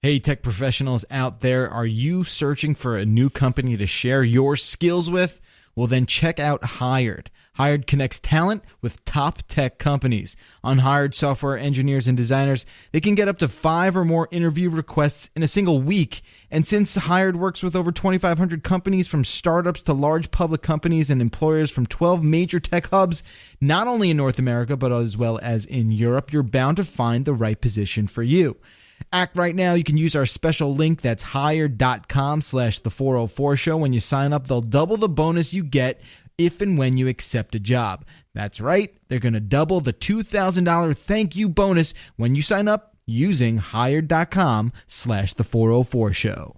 Hey, tech professionals out there, are you searching for a new company to share your skills with? Well, then check out Hired. Hired connects talent with top tech companies. On Hired, software engineers and designers, they can get up to 5 or more interview requests in a single week. And since Hired works with over 2,500 companies, from startups to large public companies and employers from 12 major tech hubs, not only in North America, but as well as in Europe, you're bound to find the right position for you. Act right now. You can use our special link. That's hired.com/the404 show. When you sign up, they'll double the bonus you get if and when you accept a job. That's right. They're going to double the $2,000 thank you bonus when you sign up using hired.com/the404 show.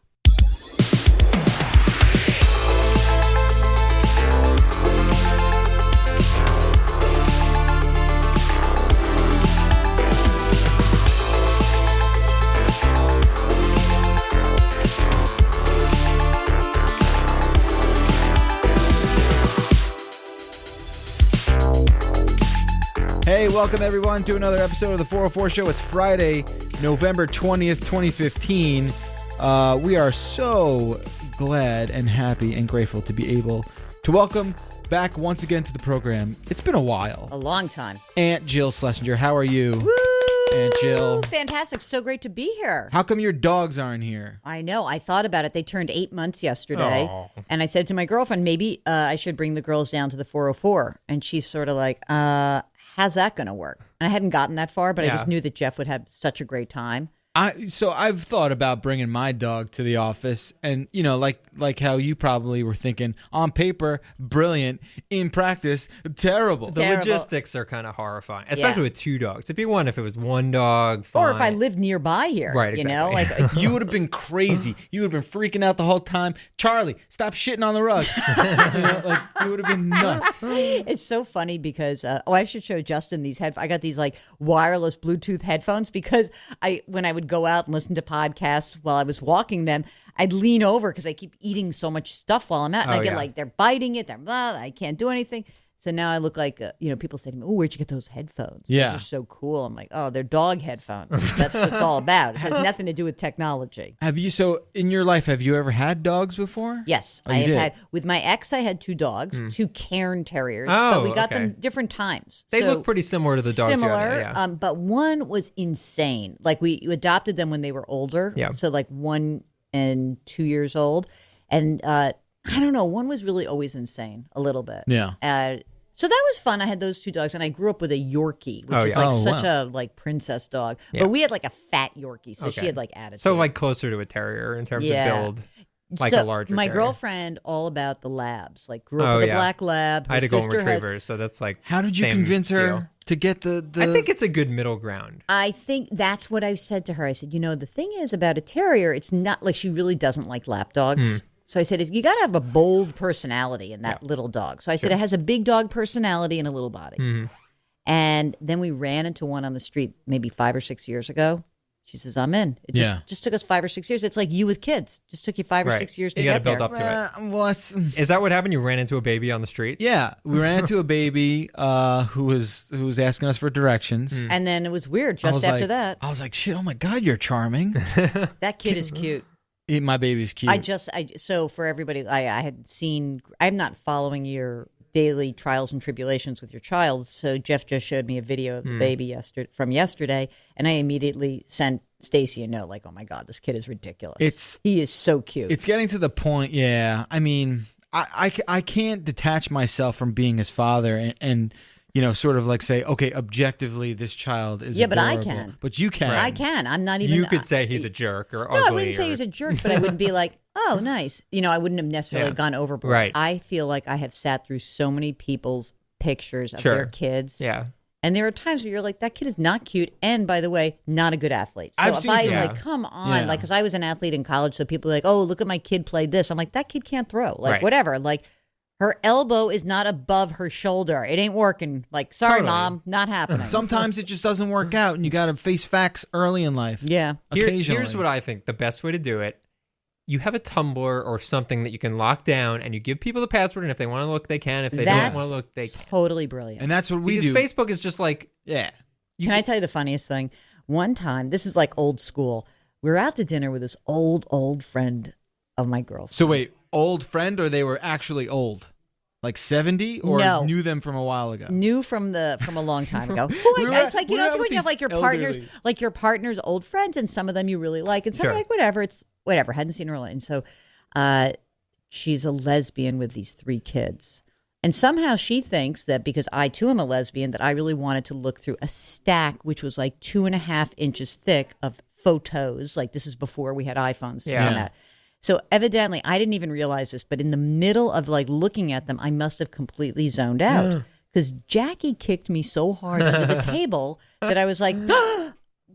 Hey, welcome everyone to another episode of the 404 Show. It's Friday, November 20th, 2015. We are so glad and happy and grateful to be able to welcome back once again to the program. It's been a while. A long time. Aunt Jill Schlesinger, how are you? Woo! Aunt Jill. Fantastic. So great to be here. How come your dogs aren't here? I know. I thought about it. They turned 8 months yesterday. Aww. And I said to my girlfriend, maybe I should bring the girls down to the 404. And she's sort of like, how's that going to work? And I hadn't gotten that far, but I just knew that Jeff would have such a great time. So I've thought about bringing my dog to the office, and you know, like how you probably were thinking, on paper, brilliant, in practice, terrible. The logistics are kind of horrifying, especially with two dogs. It'd be one if it was one dog, fine. Or if I lived nearby here, right? You Exactly. know, like you would have been crazy. You would have been freaking out the whole time. Charlie, stop shitting on the rug. You would have been nuts. It's so funny because I should show Justin these headphones. I got these like wireless Bluetooth headphones because when I would go out and listen to podcasts while I was walking them, I'd lean over because I keep eating so much stuff while I'm out, and I get like they're biting it, they're blah, I can't do anything. So now I look like people say to me, "Oh, where'd you get those headphones? Yeah, those are so cool." I'm like, "Oh, they're dog headphones. That's what it's all about. It has nothing to do with technology." So in your life, have you ever had dogs before? Yes, Oh, I have did? had. With my ex, I had 2 dogs, 2 Cairn Terriers, but we got them different times. They look pretty similar to the dogs. Similar, but one was insane. Like we adopted them when they were older, so like 1 and 2 years old, and I don't know, one was really always insane a little bit. Yeah. So that was fun. I had those 2 dogs, and I grew up with a Yorkie, which is like such a like princess dog. Yeah. But we had like a fat Yorkie, so she had like attitude. So like closer to a terrier in terms of build, like a larger my terrier. girlfriend, all about the labs, like grew up with a black lab. I had a golden retriever, so that's like. How did you convince her to get the? I think it's a good middle ground. I think that's what I said to her. I said, the thing is about a terrier, it's not like she really doesn't like lap dogs. So I said, you got to have a bold personality in that little dog. So I said, it has a big dog personality and a little body. Mm-hmm. And then we ran into one on the street maybe 5 or 6 years ago. She says, I'm in. It just took us 5 or 6 years. It's like you with kids. Just took you 5 or 6 years to get there. You got to build up to it. Is that what happened? You ran into a baby on the street? Yeah. We ran into a baby who was asking us for directions. And then it was weird just after that. I was like, shit, oh my God, you're charming. That kid is cute. My baby's cute. So for everybody, I'm not following your daily trials and tribulations with your child. So Jeff just showed me a video of the baby from yesterday, and I immediately sent Stacy a note like, "Oh my God, this kid is ridiculous. He is so cute." It's getting to the point. Yeah, I mean, I can't detach myself from being his father and sort of like say, okay, objectively, this child is adorable. But I can. But you can. I can. I'm not even. You could say he's a jerk or ugly. No, I wouldn't say he's a jerk, but I wouldn't be like, oh, nice. I wouldn't have necessarily gone overboard. Right. I feel like I have sat through so many people's pictures of their kids. Yeah. And there are times where you're like, that kid is not cute, and by the way, not a good athlete. So like, come on, like, because I was an athlete in college, so people are like, oh, look at my kid played this. I'm like, that kid can't throw, like whatever, like. Her elbow is not above her shoulder. It ain't working. Like, sorry, Mom, not happening. Sometimes it just doesn't work out, and you got to face facts early in life. Yeah. Occasionally. Here's what I think the best way to do it. You have a Tumblr or something that you can lock down, and you give people the password, and if they want to look, they can. If they don't want to look, they can. Totally brilliant. And that's what we do. Because Facebook is just like... Yeah. Can I tell you the funniest thing? One time, this is like old school. we're out to dinner with this old friend of my girlfriend. So wait, old friend, or they were actually old? Like 70, or knew them from a while ago? Knew from a long time ago. It's like, it's when you have like your partner's old friends, and some of them you really like, and some are like, whatever, hadn't seen her. And so she's a lesbian with these 3 kids. And somehow she thinks that because I too am a lesbian, that I really wanted to look through a stack, which was like 2.5 inches thick of photos. Like, this is before we had iPhones. Yeah. So evidently, I didn't even realize this, but in the middle of like looking at them, I must have completely zoned out because Jackie kicked me so hard under the table that I was like,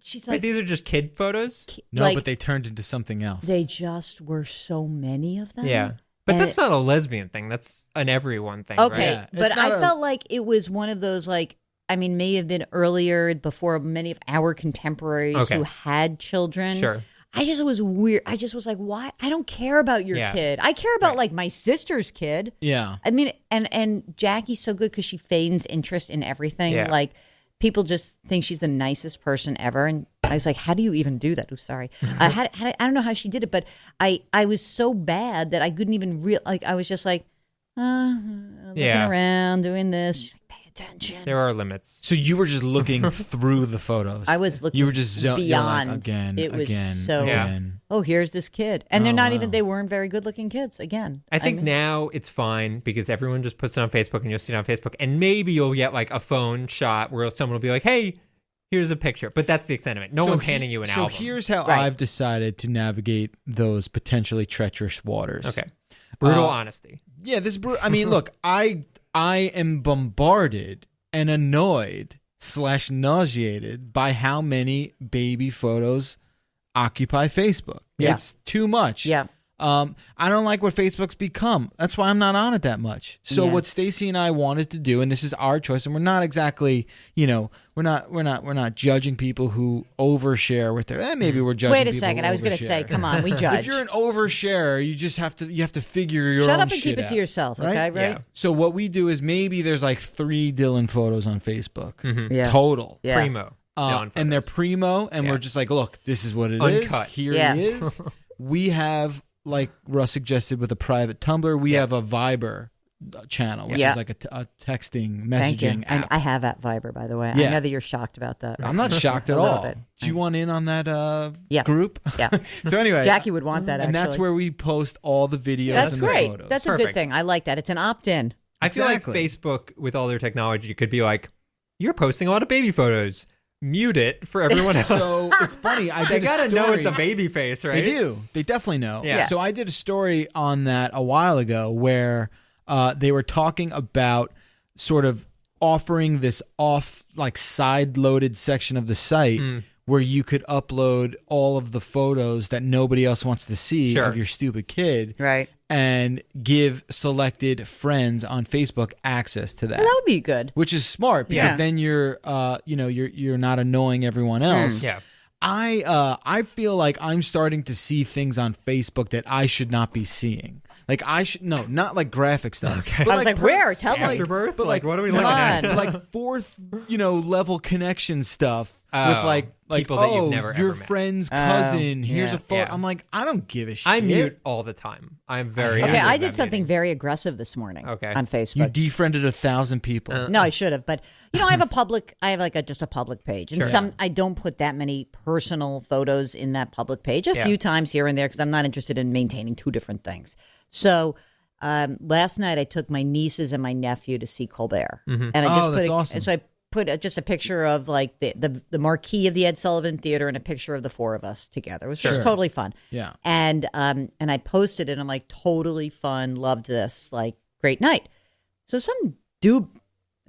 she's like, wait, these are just kid photos? No, but they turned into something else. They just were so many of them. Yeah. But that's not a lesbian thing. That's an everyone thing, okay, right? But I felt like it was one of those, like, I mean, may have been earlier before many of our contemporaries who had children. Sure. I just was weird. I just was like, why? I don't care about your kid. I care about like my sister's kid. Yeah. I mean, and Jackie's so good because she feigns interest in everything. Yeah. Like, people just think she's the nicest person ever. And I was like, how do you even do that? Oh, sorry. I don't know how she did it, but I was so bad that I couldn't even I was just like, looking around, doing this. She's like, pay attention. There are limits. So you were just looking through the photos. I was looking. You were just beyond. Like, again. Oh, here's this kid, and they're not even. They weren't very good-looking kids. Again, I think now it's fine because everyone just puts it on Facebook, and you'll see it on Facebook, and maybe you'll get like a phone shot where someone will be like, "Hey, here's a picture," but that's the extent of it. No one's handing you an album. So here's how I've decided to navigate those potentially treacherous waters. Okay, brutal honesty. Yeah, this. I mean, look, I am bombarded and annoyed / nauseated by how many baby photos occupy Facebook. Yeah. It's too much. Yeah. I don't like what Facebook's become. That's why I'm not on it that much. So what Stacey and I wanted to do, and this is our choice, and we're not exactly, we're not judging people who overshare with their. Maybe we're judging. Wait a people second. who I was going to say, come on, we judge. If you're an oversharer, you just have to figure your Shut own up and shit keep it to out, yourself, right? okay? Right. Yeah. So what we do is maybe there's like 3 Dylan photos on Facebook total. Yeah. Primo. And they're primo, and we're just like, look, this is what it is. Uncut. Here it is. We have, like Russ suggested, with a private Tumblr, we have a Viber channel, which is like a texting, messaging app. I have at Viber, by the way. Yeah. I know that you're shocked about that. I'm not shocked at A little all. bit. Do you want in on that group? Yeah. So anyway. Jackie would want that, and that's where we post all the videos That's and great. the photos. That's a good thing. I like that. It's an opt-in. I feel like Facebook, with all their technology, could be like, you're posting a lot of baby photos. Mute it for everyone else. So it's funny. They gotta know it's a baby face, right? They do. They definitely know. Yeah. So I did a story on that a while ago where they were talking about sort of offering this side-loaded section of the site where you could upload all of the photos that nobody else wants to see of your stupid kid. Right. And give selected friends on Facebook access to that. Well, that would be good. Which is smart because then you're not annoying everyone else. Yeah. I feel like I'm starting to see things on Facebook that I should not be seeing. Like not like graphic stuff. Okay. But I was like, where? Tell me. Afterbirth? But like, what are we looking at? Like fourth, level connection stuff with like people that you've never your ever met. friend's cousin. Here's a photo. Yeah. I'm like, I don't give a shit. I mute all the time. I'm very Okay, active I at did something muting. very aggressive this morning on Facebook. You defriended 1,000 people. No, I should have, but I have just a public page, and I don't put that many personal photos in that public page. A few times here and there because I'm not interested in maintaining 2 different things. So last night I took my nieces and my nephew to see Colbert, and I just that's awesome. And so I put just a picture of like the marquee of the Ed Sullivan Theater and a picture of the 4 of us together. It was just totally fun. Yeah. And I posted it. And I'm like, totally fun. Loved this. Like, great night. So some dude.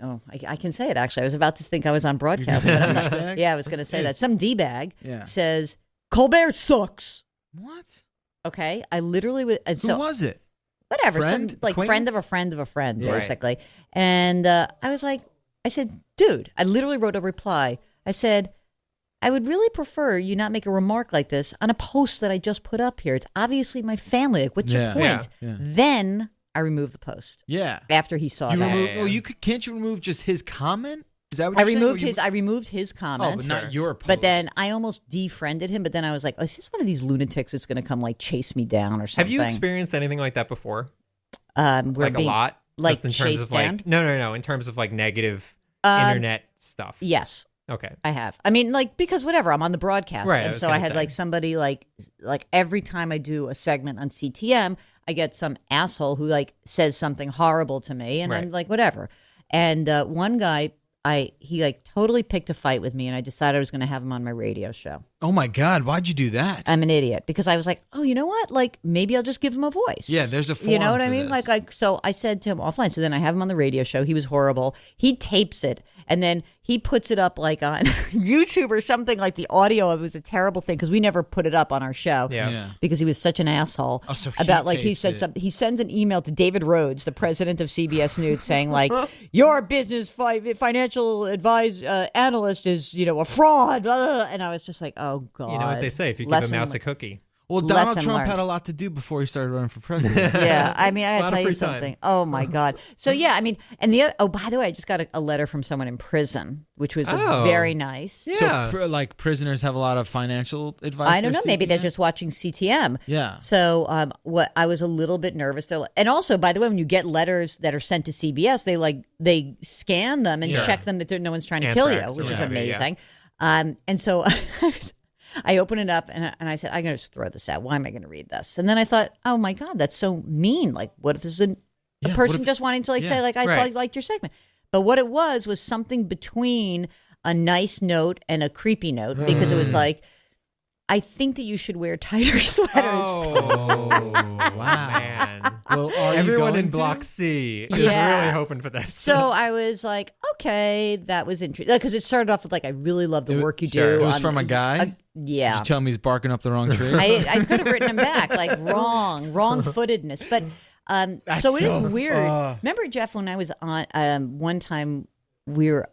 Oh, I can say it, actually. I was about to think I was on broadcast. But I'm not. Yeah, I was going to say that. Some D-bag says, Colbert sucks. What? Okay. I literally was. And Who was it? Whatever. Friend? Some friend of a friend of a friend, Yeah. basically. And I said, dude, I literally wrote a reply. I said, I would really prefer you not make a remark like this on a post that I just put up here. It's obviously my family. Like, what's your point? Yeah. Then I removed the post. Yeah. After he saw that. Can't you remove just his comment? Is that what I you're saying? removed his comment. Oh, but not your post. But then I almost defriended him. But then I was like, oh, is this one of these lunatics that's going to come like chase me down or something? Have you experienced anything like that before? We're Like being, a lot? like Just in terms chased of like down? no. In terms of like negative internet stuff. Yes. Okay. I have. I mean, like, because whatever, I'm on the broadcast. Right, I And was so gonna I had say. like somebody like every time I do a segment on CTM, I get some asshole who like says something horrible to me, and I'm Right. like, whatever. And one guy, he like totally picked a fight with me, and I decided I was going to have him on my radio show. Oh my God, why'd you do that? I'm an idiot because I was like, oh, you know what? Like, maybe I'll just give him a voice. Yeah, there's a You know forum what I for mean? this. So I said to him offline. So then I have him on the radio show. He was horrible. He tapes it and then he puts it up like on YouTube or something. Like the audio of it was a terrible thing because we never put it up on our show. Yeah. Because he was such an asshole Oh, so he about like he tapes said it. something. He sends an email to David Rhodes, the president of CBS News, saying like, your business financial analyst is a fraud. And I was just like, oh God. You know what they say, if you give Lesson a mouse learned. a cookie. Well, Donald Lesson Trump learned. had a lot to do before he started running for president. Yeah, I mean, I A gotta lot of tell you free time. something. Oh my God! So yeah, I mean, and the other, by the way, I just got a letter from someone in prison, which was Oh. very nice. Yeah. So, like, prisoners have a lot of financial advice. I don't know. they're Maybe they're seeking? just watching CTM. Yeah. So, what I was a little bit nervous. And also, by the way, when you get letters that are sent to CBS, they scan them and Sure. check them that no one's trying to kill you, Anthrax or which is whatever, yeah. amazing. And so I open it up and I said, I'm going to just throw this out. Why am I going to read this? And then I thought, oh my God, that's so mean. Like, what if this is a Yeah, person what if- just wanting to like say, yeah. like, I Right. thought you liked your segment. But what it was something between a nice note and a creepy note because it was like, I think that you should wear tighter sweaters. Oh, wow. man. Well, are you Everyone going in to? Block C is Yeah. really hoping for this. So I was like, okay, that was interesting. Because it started off with like, I really love the work you sure. do. It was on- from a guy? Did yeah. you tell me he's barking up the wrong tree? I could have written him back, like wrong-footedness. But so it is so- weird. Remember, Jeff, when I was on one time,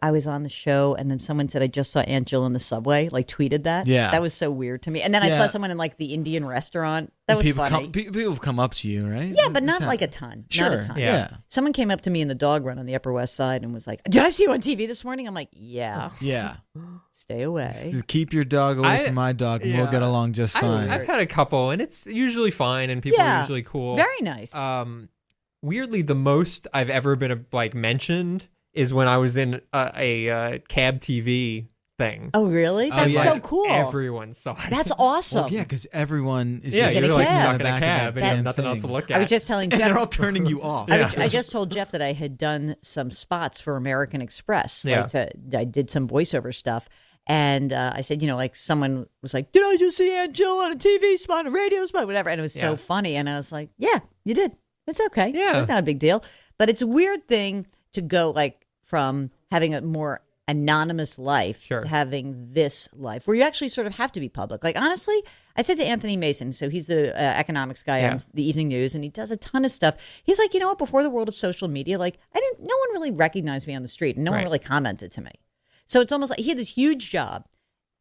I was on the show, and then someone said I just saw Aunt Jill in the subway, like tweeted that. Yeah. that was so weird to me. And then I Yeah. saw someone in like the Indian restaurant. That was people funny. people have come up to you, right? Yeah, but What's not like a happening? ton. Sure. Not a ton. Yeah. Someone came up to me in the dog run on the Upper West Side and was like, "Did I see you on TV this morning?" I'm like, "Yeah, Yeah. stay away." Keep your dog away from my dog, and we'll yeah. get along just fine. I've had a couple, and it's usually fine, and people Yeah. are usually cool. Very nice. Weirdly, the most I've ever been like mentioned is when I was in a cab TV thing. Oh, really? Oh, That's yeah. so cool. Everyone saw it. That's awesome. Well, yeah, because everyone is yeah, just in a you're like cab. stuck in in the a back cab, of and that you have damn nothing else to thing. look I at. was just telling And Jeff. they're all turning you off. I just told Jeff that I had done some spots for American Express. Yeah. I did some voiceover stuff. And I said, like someone was like, did I just see Aunt Jill on a TV spot, a radio spot, whatever? And it was so Yeah. funny. And I was like, yeah, you did. It's okay. Yeah. It's not a big deal. But it's a weird thing to go like from having a more anonymous life Sure. to having this life where you actually sort of have to be public. Like, honestly, I said to Anthony Mason, so he's the economics guy Yeah. on the Evening News, and he does a ton of stuff. He's like, you know what, before the world of social media, like no one really recognized me on the street and no one Right. really commented to me. So it's almost like he had this huge job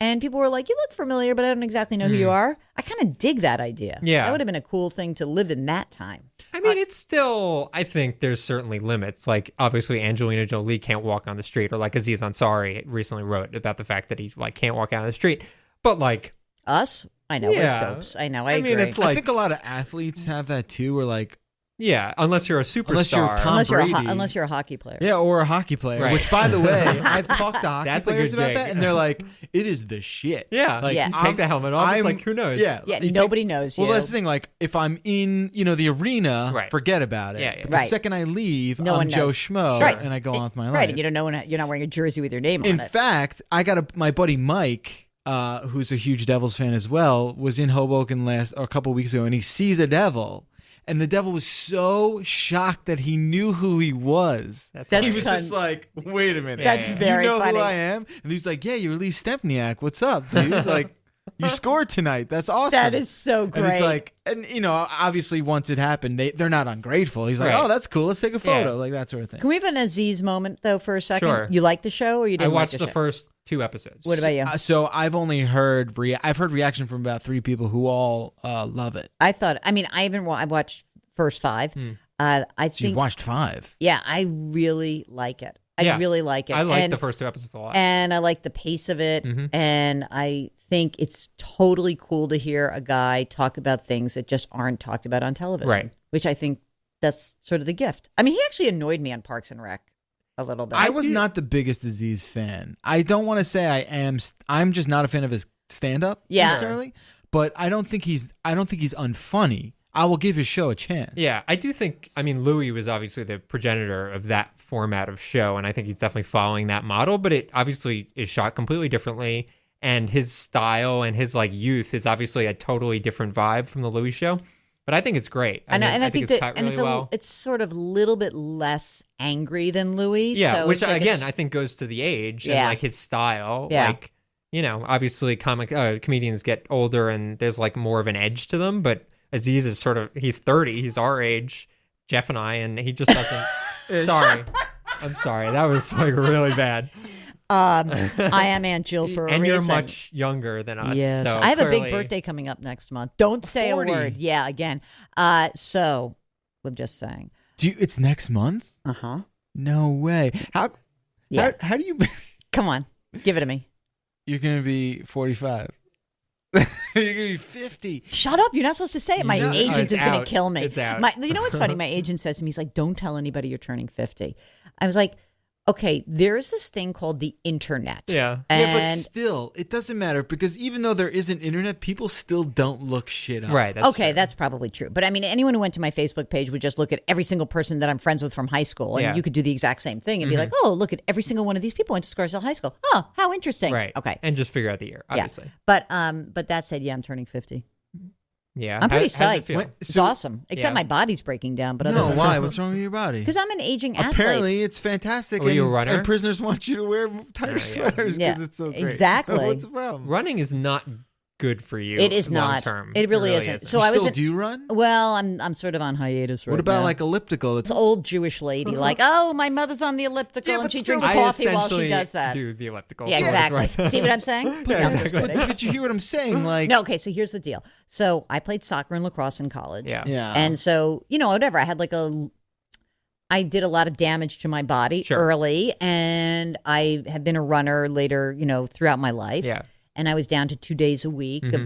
and people were like, you look familiar, but I don't exactly know who you are. I kind of dig that idea. Yeah. That would have been a cool thing to live in that time. I mean, it's still, I think there's certainly limits. Like, obviously, Angelina Jolie can't walk on the street, or like Aziz Ansari recently wrote about the fact that he like can't walk out on the street. But like, Us? I know, Yeah. we're dopes. I know, I mean, agree. it's I like, think a lot of athletes have that too. Where like, yeah, unless you're a superstar. Unless you're Tom Brady. unless you're a hockey player. yeah, or a hockey player. Right. Which, by the way, I've talked to hockey That's a players good about gig. that, and they're like, it is the shit. Yeah, Like, Yeah. you take the helmet off. It's like, who knows? Yeah, Yeah, you take- nobody knows you. Well, that's the thing. Like, if I'm in, the arena, Right. forget about it. Yeah, yeah. But the Right. second I leave, No I'm one Joe knows. Schmo, Right. and I go on with my life. Right, and you're not wearing a jersey with your name In on it. fact, I got my buddy Mike, who's a huge Devils fan as well, was in Hoboken a couple weeks ago, and he sees a Devil. And the Devil was so shocked that he knew who he was. That's He was ton- just like, wait a minute. That's Yeah. very you know funny. who I am? And he's like, yeah, you're Lee Stempniak. What's up, dude? Like, you scored tonight. That's awesome. That is so great. And it's like, obviously once it happened, they're not ungrateful. He's like, Right. oh, that's cool. Let's take a photo. Yeah. Like that sort of thing. Can we have an Aziz moment though for a second? Sure. You like the show or you I didn't watched like the show? first 2 episodes. What about you? So I've only heard reaction from about 3 people who all love it. I watched first 5. I So you've think watched 5. yeah, I really like it. I really like it. I like the first 2 episodes a lot. And I like the pace of it. Mm-hmm. And I think it's totally cool to hear a guy talk about things that just aren't talked about on television. Right. Which I think that's sort of the gift. I mean, he actually annoyed me on Parks and Rec a little bit. I was not the biggest Aziz fan. I don't want to say I am. I'm just not a fan of his stand-up necessarily. But I don't think he's unfunny. I will give his show a chance. Yeah, I do think, I mean, Louis was obviously the progenitor of that format of show, and I think he's definitely following that model, but it obviously is shot completely differently, and his style and his like youth is obviously a totally different vibe from the Louis show. But I think it's great. I think it's cut really well. It's sort of a little bit less angry than Louis. Yeah, so which like again I think goes to the age and like his style. Yeah. Like, you know, obviously comedians get older and there's like more of an edge to them, but Aziz is he's 30, he's our age, Jeff and I, and he just doesn't. Sorry. I'm sorry. That was like really bad. I am Aunt Jill for a reason. And you're much younger than us. Yes. So I have clearly... a big birthday coming up next month. Don't say 40. a word. Yeah, again. So I'm just saying. It's next month? Uh-huh. No way. How do you... Come on. Give it to me. You're going to be 45. You're going to be 50. Shut up. You're not supposed to say it. My agent is going to kill me. It's out. You know what's funny? My agent says to me, he's like, don't tell anybody you're turning 50. I was like, okay, there's this thing called the internet. Yeah. Yeah, but still, it doesn't matter because even though there isn't internet, people still don't look shit up. Right. That's probably true. But I mean, anyone who went to my Facebook page would just look at every single person that I'm friends with from high school, and you could do the exact same thing and be like, oh, look at every single one of these people went to Scarsdale High School. Oh, how interesting. Right. Okay. And just figure out the year, obviously. Yeah. But that said, I'm turning 50. Yeah. I'm pretty How's it psyched. feel? It's awesome. Except my body's breaking down. But No, why? What's wrong with your body? Because I'm an aging athlete. Apparently, it's fantastic. Are you a runner? And prisoners want you to wear tighter sweaters because it's so great. Exactly. So what's the problem? Running is not good for you. It is long not. term. It really isn't. So I do you run? Well, I'm sort of on hiatus right now. What about like elliptical? It's an old Jewish lady, like, oh, my mother's on the elliptical and she drinks coffee while she does that. Do the elliptical. Yeah, exactly. See what I'm saying? Did you hear what I'm saying? Like, no. Okay, so here's the deal. So I played soccer and lacrosse in college. Yeah. And so whatever. I had I did a lot of damage to my body early, and I have been a runner later, throughout my life. Yeah. And I was down to 2 days a week, 2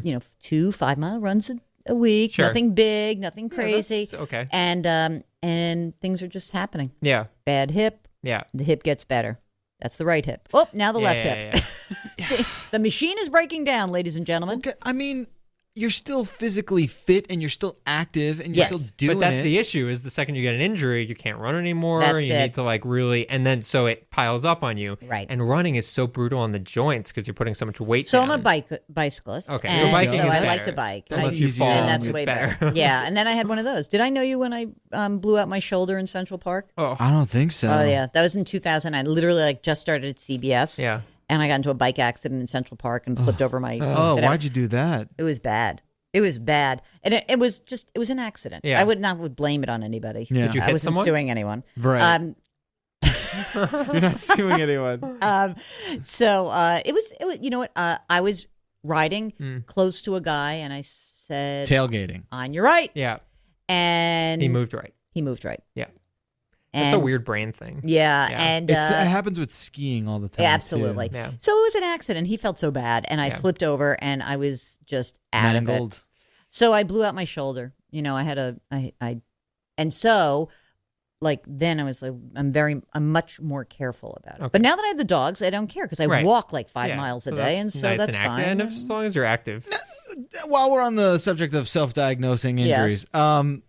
5-mile runs a week, nothing big, nothing crazy. Okay. And things are just happening. Yeah. Bad hip. Yeah. The hip gets better. That's the right hip. Oh, now the left hip. Yeah. The machine is breaking down, ladies and gentlemen. Okay, I mean, you're still physically fit and you're still active and you're still doing it. But that's the issue is the second you get an injury, you can't run anymore. That's you need to really, and then so it piles up on you. Right. And running is so brutal on the joints because you're putting so much weight So down. I'm a bicyclist. Okay. And so biking is I better. like to bike. Unless you you fall, fall, and that's it's way better. better. Yeah. And then I had one of those. Did I know you when I blew out my shoulder in Central Park? Oh. I don't think so. Oh, yeah. That was in 2000. I literally just started at CBS. Yeah. And I got into a bike accident in Central Park and flipped over my... Why'd you do that? It was bad. It was bad. And it was an accident. Yeah. I would blame it on anybody. Yeah. Did you hit I wasn't someone? suing anyone. Right. You're not suing anyone. So it was, you know what? I was riding close to a guy and I said... Tailgating. On your right. Yeah. And... He moved right. Yeah. That's a weird brain thing. Yeah. And it happens with skiing all the time. absolutely. Too. Yeah. So it was an accident. He felt so bad, and I flipped over, and I was just out of it. So I blew out my shoulder. I had and so then I was like, I'm much more careful about it. Okay. But now that I have the dogs, I don't care because I walk like 5 miles a day, and so nice that's and fine. And as long as you're active. While we're on the subject of self-diagnosing injuries, I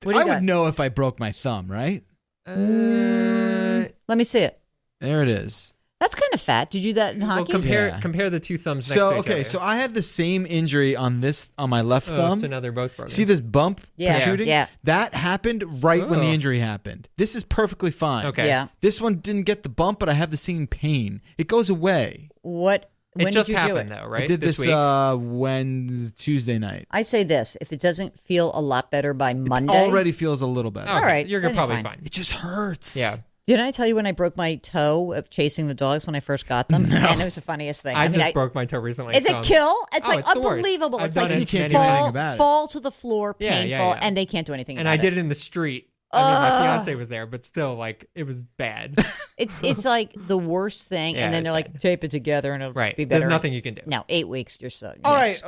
would know if I broke my thumb, right? Let me see it. There it is. That's kind of fat. Did you do that in hockey? Compare the two thumbs next to each other. So I had the same injury on my left thumb. So now they're both broken. See this bump protruding? Yeah. That happened right when the injury happened. This is perfectly fine. Okay. Yeah. This one didn't get the bump, but I have the same pain. It goes away. When it just did you happened do it? though, right? I did this week? Tuesday night. I say this: if it doesn't feel a lot better by Monday, It already feels a little better. Okay, all right, you're then probably you're fine. It just hurts. Yeah. Didn't I tell you when I broke my toe of chasing the dogs when I first got them? No. And it was the funniest thing. I just broke my toe recently. Is it kill? It's Oh, like it's the worst. unbelievable. I've It's done like it you many, many fall, times about it. fall to the floor, Yeah, painful, yeah. and they can't do anything And about I it. did it in the street. I mean, my fiance was there, but still, like, it was bad. It's like the worst thing, Yeah, and then it's they're like, tape it together, and it'll be better. There's nothing you can do. No, 8 weeks. You're so. All right,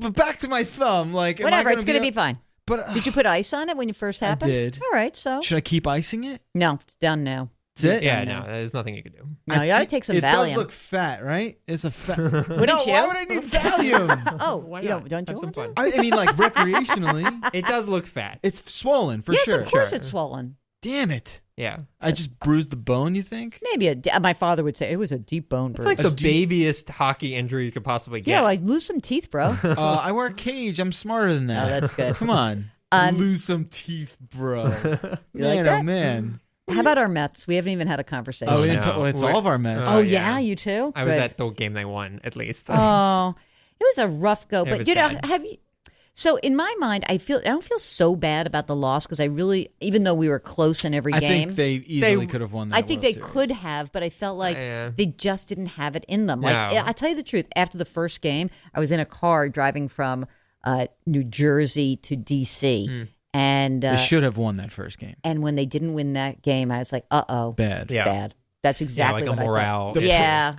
but back to my thumb. Like, Whatever, it's going to be fine. But did you put ice on it when you first happened? I did. All right, so should I keep icing it? no, it's done now. That's it? Yeah, no, there's nothing you can do. No, you got to take some It Valium. does look fat, right? It's a fat. Wouldn't no, you? why would I need Valium? Oh, Why you not? don't you Have some want fun. to? I mean, like recreationally, It does look fat. it's swollen for Yes, sure. of course Sure. it's swollen. Damn it! Yeah. I just bruised the bone. You think? Maybe my father would say it was a deep bone It's bruise. like the babiest hockey injury you could possibly get. yeah, like lose some teeth, bro. I wear a cage. I'm smarter than that. Oh, that's good. Come on, lose some teeth, bro. You like Man, that? oh man. How about our Mets? We haven't even had a conversation. Oh, we no. didn't it's all of our Mets. Oh, yeah. yeah, you too? I was Good. at the game they won, at least. Oh, it was a rough go. It But was you know, bad. have you? So in my mind, I don't feel so bad about the loss because I really, even though we were close in every I game, think they easily could have won that. I think World they Series. could have, but I felt like Yeah. they just didn't have it in them. Like No. I tell you the truth, after the first game, I was in a car driving from New Jersey to DC, and They should have won that first game. and when they didn't win that game, I was like, Bad. Yeah. bad. That's exactly like a what I thought. morale issue. Yeah,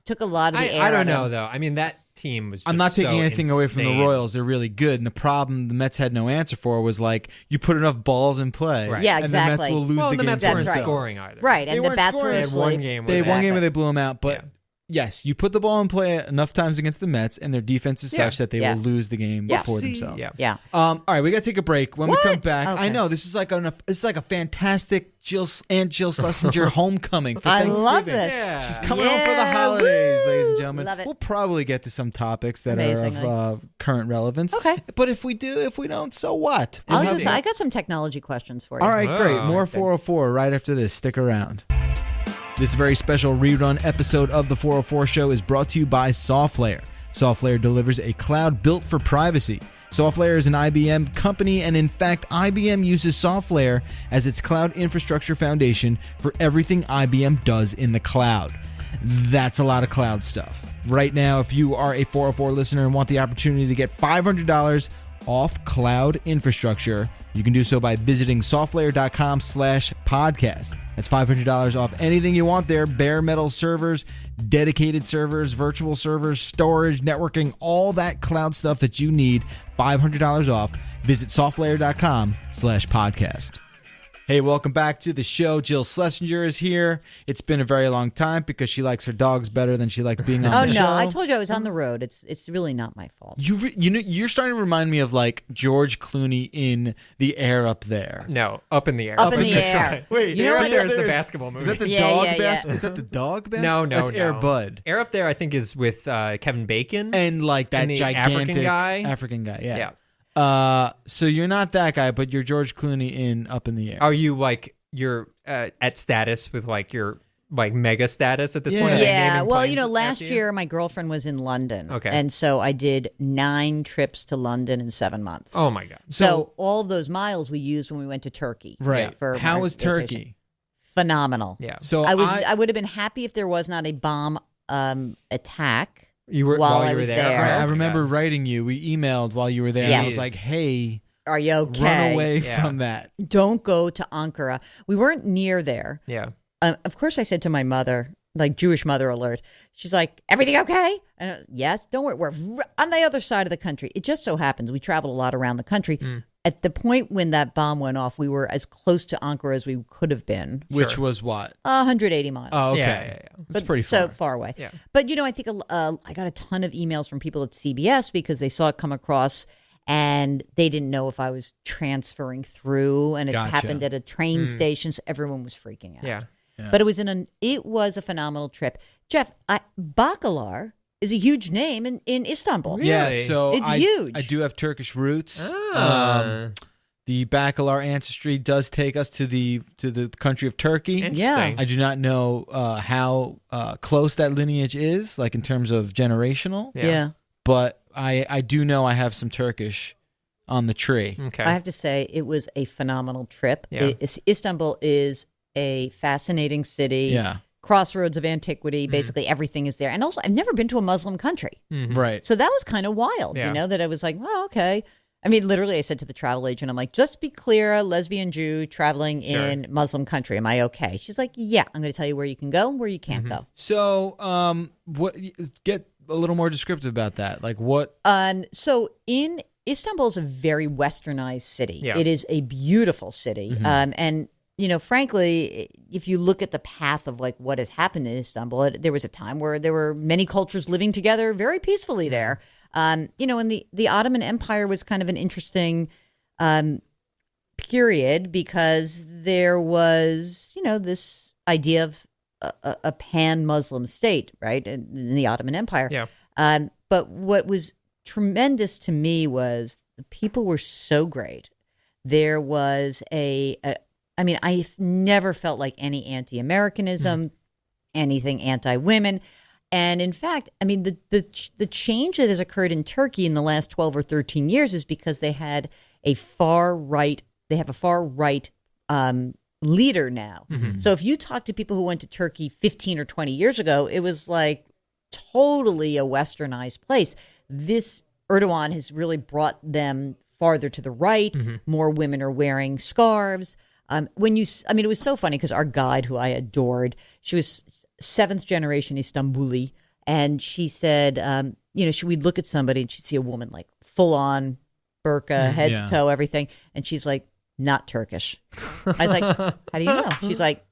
took a lot of the air. I don't out of know, them. though. I mean, that team was just I'm not taking so anything away from the insane. Royals. They're really good. And the problem the Mets had no answer for was like, you put enough balls in play. Right. Yeah, And exactly. the Mets will lose Well, the the game. Mets for weren't That's right. scoring either. Right, They and the weren't bats scoring. were They had one asleep. game. They had one Exactly. game where they blew them out, but Yeah. yes, you put the ball in play enough times against the Mets, and their defense is Yeah. such that they Yeah. will lose the game Yeah. for Whoopsie. themselves. Yeah. Yeah. All right, we got to take a break. When we What? come back, Okay. I know this is like a fantastic Jill Schlesinger homecoming for I Thanksgiving. love this. Yeah. She's coming home for the Yeah, holidays, woo! ladies and gentlemen. Love it. We'll probably get to some topics that are Amazingly. of current relevance. Okay. But if we do, if we don't, so what? We'll have- I got some technology questions for you. All right, great. Oh, More okay. 404 right after this. Stick around. This very special rerun episode of the 404 Show is brought to you by SoftLayer. SoftLayer delivers a cloud built for privacy. SoftLayer is an IBM company, and in fact, IBM uses SoftLayer as its cloud infrastructure foundation for everything IBM does in the cloud. That's a lot of cloud stuff. Right now, if you are a 404 listener and want the opportunity to get $500 off cloud infrastructure, you can do so by visiting softlayer.com/podcast. That's $500 off anything you want there. Bare metal servers, dedicated servers, virtual servers, storage, networking, all that cloud stuff that you need. $500 off. Visit softlayer.com/podcast. Hey, welcome back to the show. Jill Schlesinger is here. It's been a very long time because she likes her dogs better than she likes being on Oh the no, show. I told you I was on the road. It's really not my fault. You know, you're starting to remind me of like George Clooney in The Air Up There. No, Up in the Air. Up in the Air. Wait, You know Air what? Up There is the There's- basketball movie. Is that the Yeah, dog yeah, bas- yeah. Is that the dog bas? No, That's Air no. Bud. Air Up There, I think, is with Kevin Bacon. And like that And the gigantic African guy? yeah. Yeah. So you're not that guy, but you're George Clooney in Up in the Air. Are you like you're at status with like your like mega status at this Yeah. point? Are they Yeah, naming well, planes you know, last after you? year my girlfriend was in London. Okay. And so I did 9 trips to London in 7 months. Oh my god. So all of those miles we used when we went to Turkey. Right. For How our was vacation. Turkey? Phenomenal. Yeah. So I would have been happy if there was not a bomb attack. You were while I you were was there. there. Right, Oh I my remember God. writing you. We emailed while you were there. And I Yes. was like, hey, Are you okay? run away Yeah. from that. Don't go to Ankara. We weren't near there. Yeah. Of course, I said to my mother, like Jewish mother alert. She's like, everything okay? And yes, don't worry. We're on the other side of the country. It just so happens we traveled a lot around the country. At the point when that bomb went off, we were as close to Ankara as we could have been. Which was what? 180 miles. Oh, okay. Yeah. It's pretty far. So far away. Yeah. But, you know, I think I got a ton of emails from people at CBS because they saw it come across and they didn't know if I was transferring through, and it Gotcha. happened at a train station, so everyone was freaking out. Yeah. But it was a phenomenal trip. Jeff, Bacalar is a huge name in Istanbul. Yeah, Really? so It's huge. I do have Turkish roots. Ah. The Bacalar ancestry does take us to the country of Turkey. Interesting. I do not know how close that lineage is, like in terms of generational, Yeah. but I do know I have some Turkish on the tree. Okay. I have to say, it was a phenomenal trip. Yeah. Istanbul is a fascinating city. Yeah, Crossroads of antiquity. Basically, everything is there. And also, I've never been to a Muslim country. right. So that was kind of wild, Yeah. you know, that I was like, oh, okay. I mean, literally, I said to the travel agent, I'm like, just be clear, a lesbian Jew traveling in Muslim country. Am I okay? She's like, yeah, I'm going to tell you where you can go and where you can't go. So, what? Get a little more descriptive about that. Like what? So in Istanbul is a very westernized city. Yeah. It is a beautiful city. And, frankly, if you look at the path of like what has happened in Istanbul, there was a time where there were many cultures living together very peacefully there. And the Ottoman Empire was kind of an interesting period because there was, this idea of a pan-Muslim state, right, in the Ottoman Empire. Yeah. But what was tremendous to me was the people were so great. There was I've never felt like any anti-Americanism, anything anti-women. And in fact, I mean, the change that has occurred in Turkey in the last 12 or 13 years is because they had a far right leader now. So if you talk to people who went to Turkey 15 or 20 years ago, it was like totally a westernized place. This Erdogan has really brought them farther to the right. More women are wearing scarves. It was so funny because our guide, who I adored, she was 7th generation Istanbuli, and she said, should we look at somebody and she'd see a woman like full on burqa, head to toe, everything, and she's like, not Turkish. I was like, how do you know? She's like,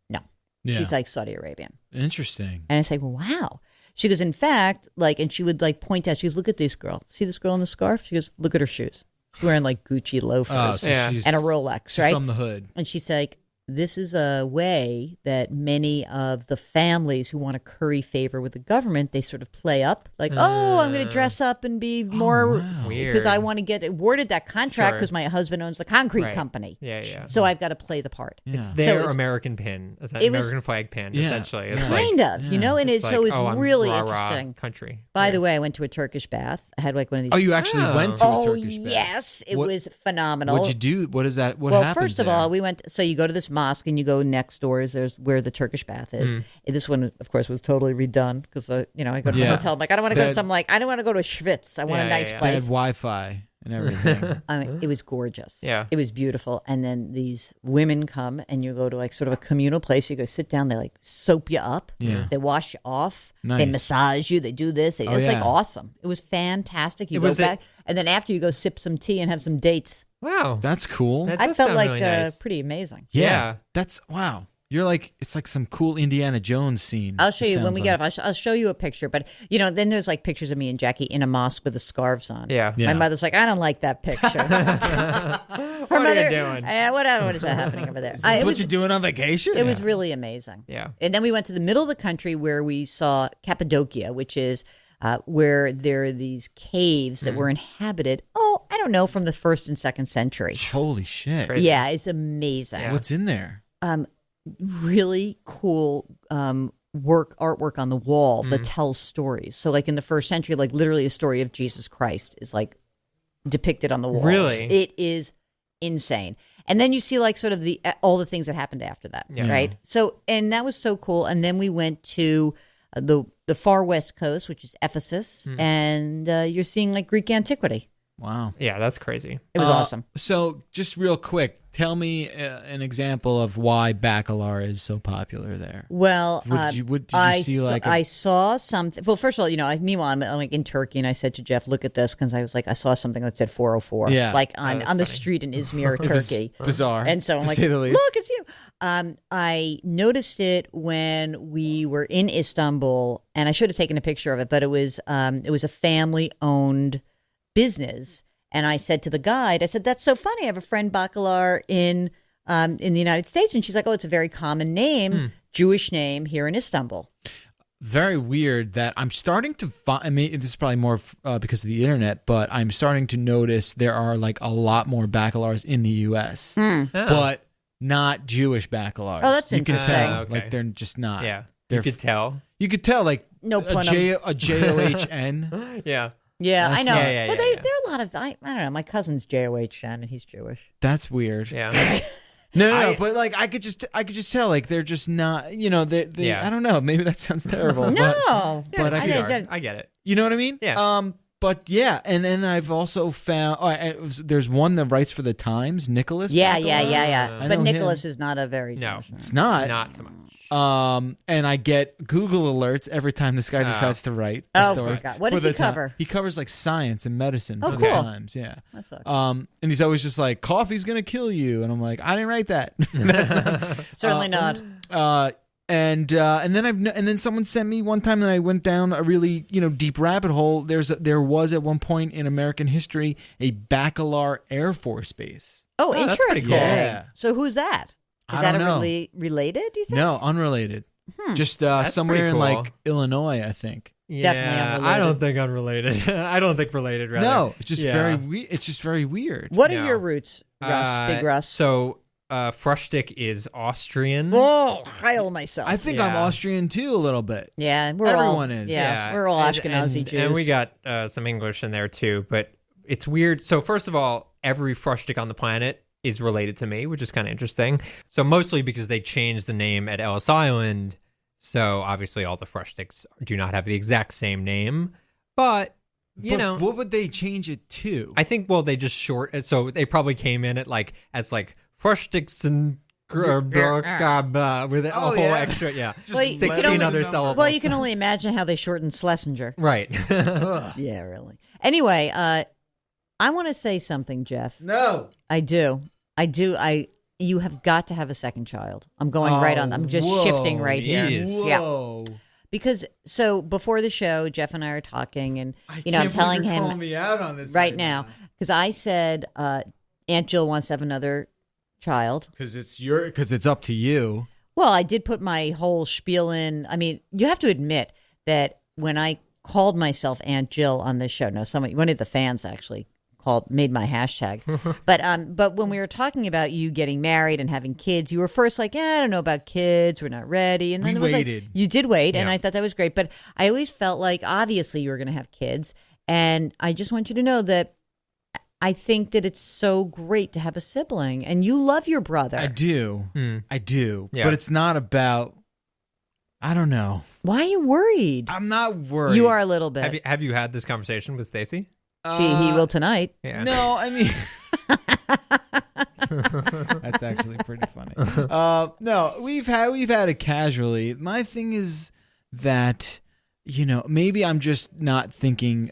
no. Yeah. She's like Saudi Arabian. Interesting. And I say, well, wow. She goes, in fact, and she would point out, she goes, look at this girl. See this girl in the scarf? She goes, look at her shoes. She's wearing like Gucci loafers and a Rolex, right? From the hood. And she's like, this is a way that many of the families who want to curry favor with the government, they sort of play up like, I'm going to dress up and be more because I want to get awarded that contract because my husband owns the concrete company. Yeah. So I've got to play the part. Yeah. It's their American pin, American flag pin, essentially. It's kind of, and it's really interesting. Country. By the way, I went to a Turkish bath. I had like one of these. Oh, you actually went to a Turkish bath? Yes, it was phenomenal. What'd you do? What is that? What well, happened first of there? all, we went. So you go to this mosque and you go next door. There's where the Turkish bath is. This one, of course, was totally redone because I go to the hotel. I'm like, I don't want to go to some I don't want to go to Schwitz. I want a nice They had place. Wi-Fi and everything. It was gorgeous. Yeah. It was beautiful. And then these women come and you go to like sort of a communal place. You go sit down. They like soap you up. Yeah. They wash you off. Nice. They massage you. They do this. It's like awesome. It was fantastic. You go back and then after you go sip some tea and have some dates. Wow. That's cool. I felt like really nice. pretty amazing. Yeah. That's wow. You're like, it's like some cool Indiana Jones scene. I'll show you when we get off. I'll show you a picture. But, then there's like pictures of me and Jackie in a mosque with the scarves on. Yeah. My mother's like, I don't like that picture. What are you doing? What is that happening over there? What you doing on vacation? It was really amazing. Yeah. And then we went to the middle of the country where we saw Cappadocia, which is where there are these caves that were inhabited, I don't know, from the 1st and 2nd century. Holy shit. Crazy. Yeah, it's amazing. Yeah. What's in there? Really cool artwork on the wall that tells stories. So like in the 1st century, like literally a story of Jesus Christ is like depicted on the walls. Really? It is insane. And then you see like sort of all the things that happened after that, right? So, and that was so cool. And then we went to the far west coast, which is Ephesus, and you're seeing like Greek antiquity. Wow. Yeah, that's crazy. It was awesome. So just real quick, tell me an example of why Bacalar is so popular there. Well, Did you see like I saw something. Well, first of all, meanwhile, I'm like in Turkey, and I said to Jeff, "Look at this," because I was like, I saw something that said 404, like on the street in Izmir, Turkey. Bizarre, and so I'm like, "Look, it's you." I noticed it when we were in Istanbul, and I should have taken a picture of it, but it was a family-owned business. And I said to the guide, I said, that's so funny. I have a friend Bacalar in the United States. And she's like, oh, it's a very common name, Jewish name here in Istanbul. Very weird that I'm starting to find, I mean, this is probably more because of the internet, but I'm starting to notice there are like a lot more Bacalars in the U.S., but not Jewish Bacalars. Oh, that's interesting. You can tell, okay. like they're just not. Yeah, you could tell. You could tell, like no pun a J-O-H-N. Yeah. Yeah, I know. Yeah, but there are a lot of, I don't know, my cousin's J-O-H-N and he's Jewish. That's weird. Yeah. No, but like I could just tell, like they're just not, they I don't know, maybe that sounds terrible. No, but I get it. you know what I mean? Yeah. But yeah, and then I've also found there's one that writes for the Times, Nicholas. Yeah. I But know Nicholas him. is not a very No. traditional. It's not. Not so much. And I get Google alerts every time this guy decides to write a Oh, story. forgot. What for does the he cover? He covers like science and medicine for Oh, the cool. Times. Yeah. That sucks. And he's always just like, coffee's gonna kill you, and I'm like, I didn't write that. Certainly not. And then someone sent me one time, and I went down a really deep rabbit hole. There was at one point in American history a Bacalar Air Force Base. Oh, that's pretty interesting. cool. Yeah. So who's that? Is I that don't know. related, do you think? No, unrelated. Just That's somewhere pretty in cool. like Illinois, I think. Definitely unrelated. I don't think unrelated. I don't think related. Rather. No, it's just Yeah. It's just very weird. What are No. your roots, Russ? Big Russ? So, Frushtick is Austrian. Oh, heil myself. I think I'm Yeah. Austrian too, a little bit. yeah, we're Everyone all, is. Yeah, we're all Ashkenazi Jews. And we got some English in there too, but it's weird. So first of all, every Frushtick on the planet is related to me, which is kind of interesting. So mostly because they changed the name at Ellis Island. So obviously all the Frushticks do not have the exact same name, but you know, what would they change it to? I think, well, they just so they probably came in at as Frushticks and with a whole yeah. extra, Just Well, you can 16 only- other syllables. Well, you can only imagine how they shortened Schlesinger. Right. Yeah, really. Anyway, I want to say something, Jeff. No. I do. You have got to have a second child. I'm going right on. I'm just whoa, shifting right here. geez. Yeah. Whoa. Because so before the show, Jeff and I are talking, and I'm Can't telling believe you're him calling me out on this right now because I said Aunt Jill wants to have another child. because it's up to you. Well, I did put my whole spiel in. I mean, you have to admit that when I called myself Aunt Jill on this show, one of the fans actually made my hashtag. But when we were talking about you getting married and having kids, you were first like, I don't know about kids. We're not ready. And then We it was waited. like, you did wait. And Yeah. I thought that was great. But I always felt like obviously you were going to have kids. And I just want you to know that I think that it's so great to have a sibling and you love your brother. I do. I do. Yeah. But it's not about. I don't know. Why are you worried? I'm not worried. You are a little bit. Have you had this conversation with Stacy? He will tonight. Yeah. No, I mean. That's actually pretty funny. No, we've had it casually. My thing is that maybe I'm just not thinking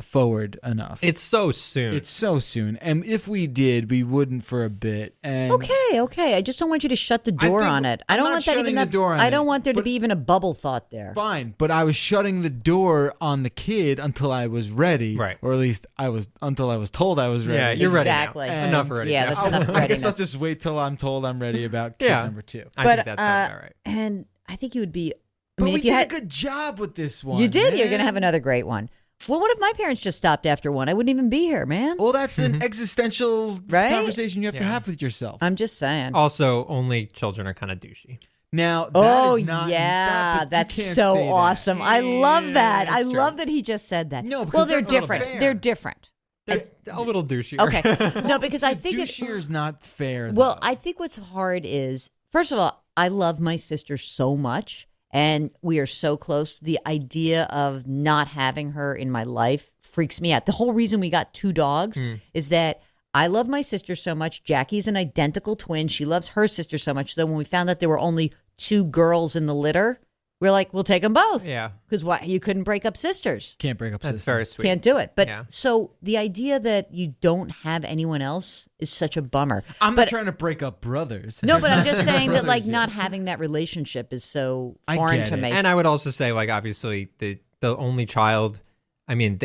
forward enough. It's so soon. It's so soon, and if we did, we wouldn't for a bit. And Okay. I just don't want you to shut the door think on it. I I'm don't not want that shutting even. the door on I don't it, want there to but- be even a bubble thought there. fine, but I was shutting the door on the kid until I was ready, Right. Or at least until I was told I was ready. Yeah, you're Exactly. ready now. And- Enough ready. Yeah, now. that's enough I guess readiness. I'll just wait till I'm told I'm ready about kid Yeah. number 2. I But think that sounds all right. and I think you would be. I But mean, we if you did had, a good job with this one. you did. You're going to man. have another great one. Well, what if my parents just stopped after one? I wouldn't even be here, man. Well, that's an existential Right? conversation you have to Yeah. have with yourself. I'm just saying. Also, only children are kind of douchey. Now, that Oh is not, yeah, but you that's can't so say that. awesome. I love that. Yeah, I that's love true. that he just said that. No, because well, they're that's not different. fair. They're different. They're a little douchier. Okay. No, because I think it. douchier is not fair. Well, though. I think what's hard is, first of all, I love my sister so much, and we are so close. The idea of not having her in my life freaks me out. The whole reason we got 2 dogs is that I love my sister so much. Jackie's an identical twin. She loves her sister so much. So when we found out there were only 2 girls in the litter, we're like, we'll take them both. Yeah. Because why you couldn't break up sisters. can't break up. That's sisters. very sweet. Can't do it. But Yeah. so the idea that you don't have anyone else is such a bummer. I'm But- not trying to break up brothers. No, There's but I'm not just two saying that like brothers yet. not having that relationship is so I foreign get to it. me. And I would also say, like, obviously, the only child. I mean,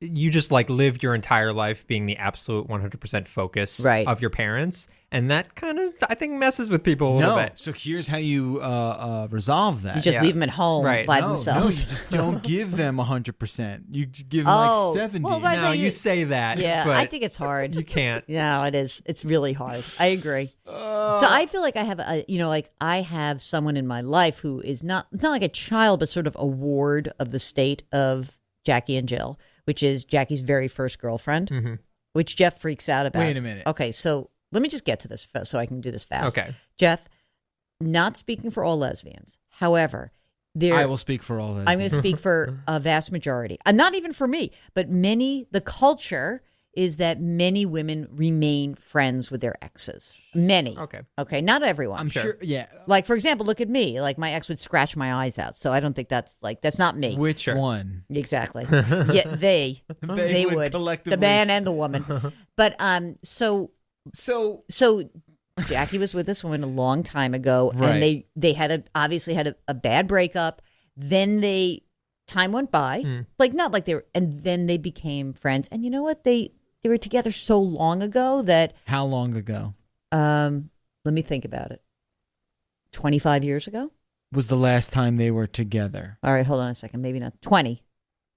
you just like live your entire life being the absolute 100% focus Right. of your parents, and that kind of I think messes with people a little No. bit. So here's how you resolve that. You just Yeah. leave them at home Right. by no, themselves. you just don't give them 100%. You give them Oh, like 70. well, but- No, you- you say that. Yeah, but I think it's hard. you can't. No, it is. It's really hard. I agree. So I feel like I have like I have someone in my life who is it's not like a child, but sort of a ward of the state of Jackie and Jill, which is Jackie's very first girlfriend, which Jeff freaks out about. Wait a minute. Okay, so let me just get to this so I can do this fast. Okay. Jeff, not speaking for all lesbians. However, I will speak for all that. I'm going to speak for a vast majority. Not even for me, but the culture is that many women remain friends with their exes. Many. Okay. Not everyone. I'm sure. Yeah. Like, for example, look at me. Like, my ex would scratch my eyes out. So I don't think that's not me. Which one? Exactly. Yeah, they would. Collectively. The man and the woman. But so Jackie was with this woman a long time ago, right. and they obviously had a bad breakup. Then time went by, not like they were, and then they became friends. And you know what? They were together so long ago that. How long ago? Let me think about it. 25 years ago was the last time they were together. All right, hold on a second. Maybe not 20.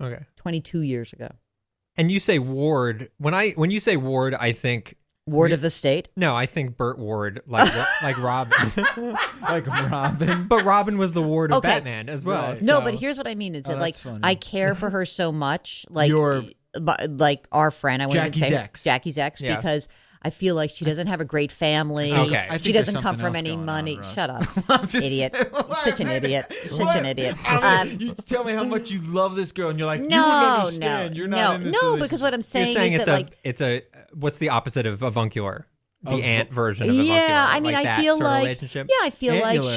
Okay. 22 years ago. And you say Ward. When you say Ward, I think Ward of the State? No, I think Burt Ward, like Robin. Like Robin? But Robin was the Ward of Batman as well. Right. No, but here's what I mean. Is that like funny. I care for her so much, like our friend, I wouldn't even say Jackie's ex, because I feel like she doesn't have a great family. Okay. She doesn't come from any money. Shut up. Idiot. Such an idiot. Such an idiot. You tell me how much you love this girl, and you're like, you wouldn't No, understand. You're not in this no, relationship. because what I'm saying, You're saying is that it's a what's the opposite of avuncular? The ant version of avuncular. Yeah, I mean, like I that feel sort of like relationship? yeah, I feel like Angular.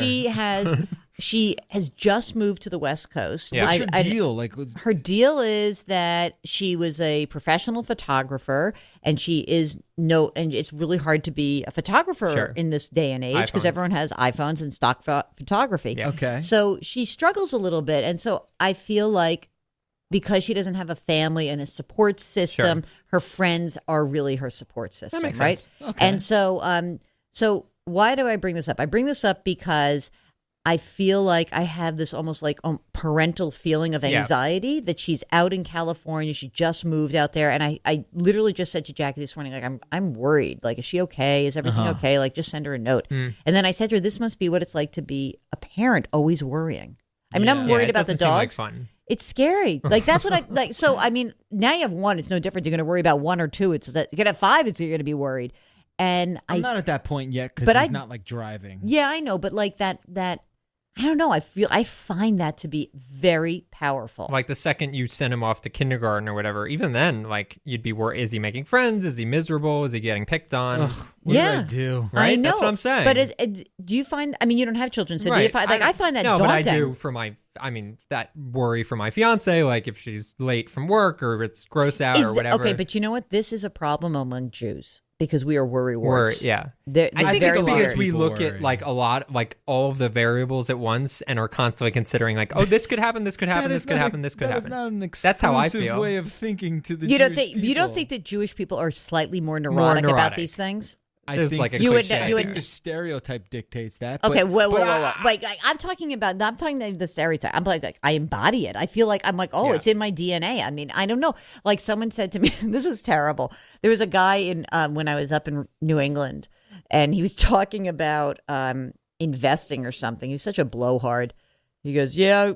she has just moved to the West Coast. Yeah. What's your deal? Like, her deal is that she was a professional photographer, and and it's really hard to be a photographer in this day and age because everyone has iPhones and stock photography. Yeah. okay. So she struggles a little bit, and so I feel like because she doesn't have a family and a support system, her friends are really her support system, That makes right? sense. Okay. And so why do I bring this up? I bring this up because I feel like I have this almost like parental feeling of anxiety that she's out in California. She just moved out there. And I literally just said to Jackie this morning, like, I'm worried. Like, is she okay? Is everything okay? Like, just send her a note. And then I said to her, this must be what it's like to be a parent, always worrying. I mean, I'm worried about the dogs. Seem like fun. It's scary. Like, that's what I like. So, I mean, now you have one. It's no different. You're going to worry about one or two. It's that you get at five. You're going to be worried. And I'm not at that point yet because he's not like driving. Yeah, I know. But like that I don't know. I find that to be very powerful. Like the second you send him off to kindergarten or whatever, even then, like you'd be worried: is he making friends? Is he miserable? Is he getting picked on? What did I do? Right? I know. That's what I'm saying. But do you find? I mean, you don't have children, so do you find? Like, I find that daunting. No, but I do for my. I mean, that worry for my fiance, like if she's late from work or if it's gross out or whatever. Okay, but you know what? This is a problem among Jews because we are worry warts. Yeah. They're I think very it's because worried. we look worry. at like a lot, like all of the variables at once and are constantly considering like, oh, this could happen, this could happen, this could happen, this could happen. That is not an That's how I exclusive feel. way of thinking to the You don't Jewish think people. that Jewish people are slightly more neurotic about these things? I There's think like a You would- cliche. you I would- think the stereotype dictates that. Okay, but, whoa. but Like, I'm talking about the stereotype. I'm like I embody it. I feel like I'm like, Yeah. it's in my DNA. I mean, I don't know. Like someone said to me, this was terrible. There was a guy in when I was up in New England, and he was talking about investing or something. He was such a blowhard. He goes, yeah,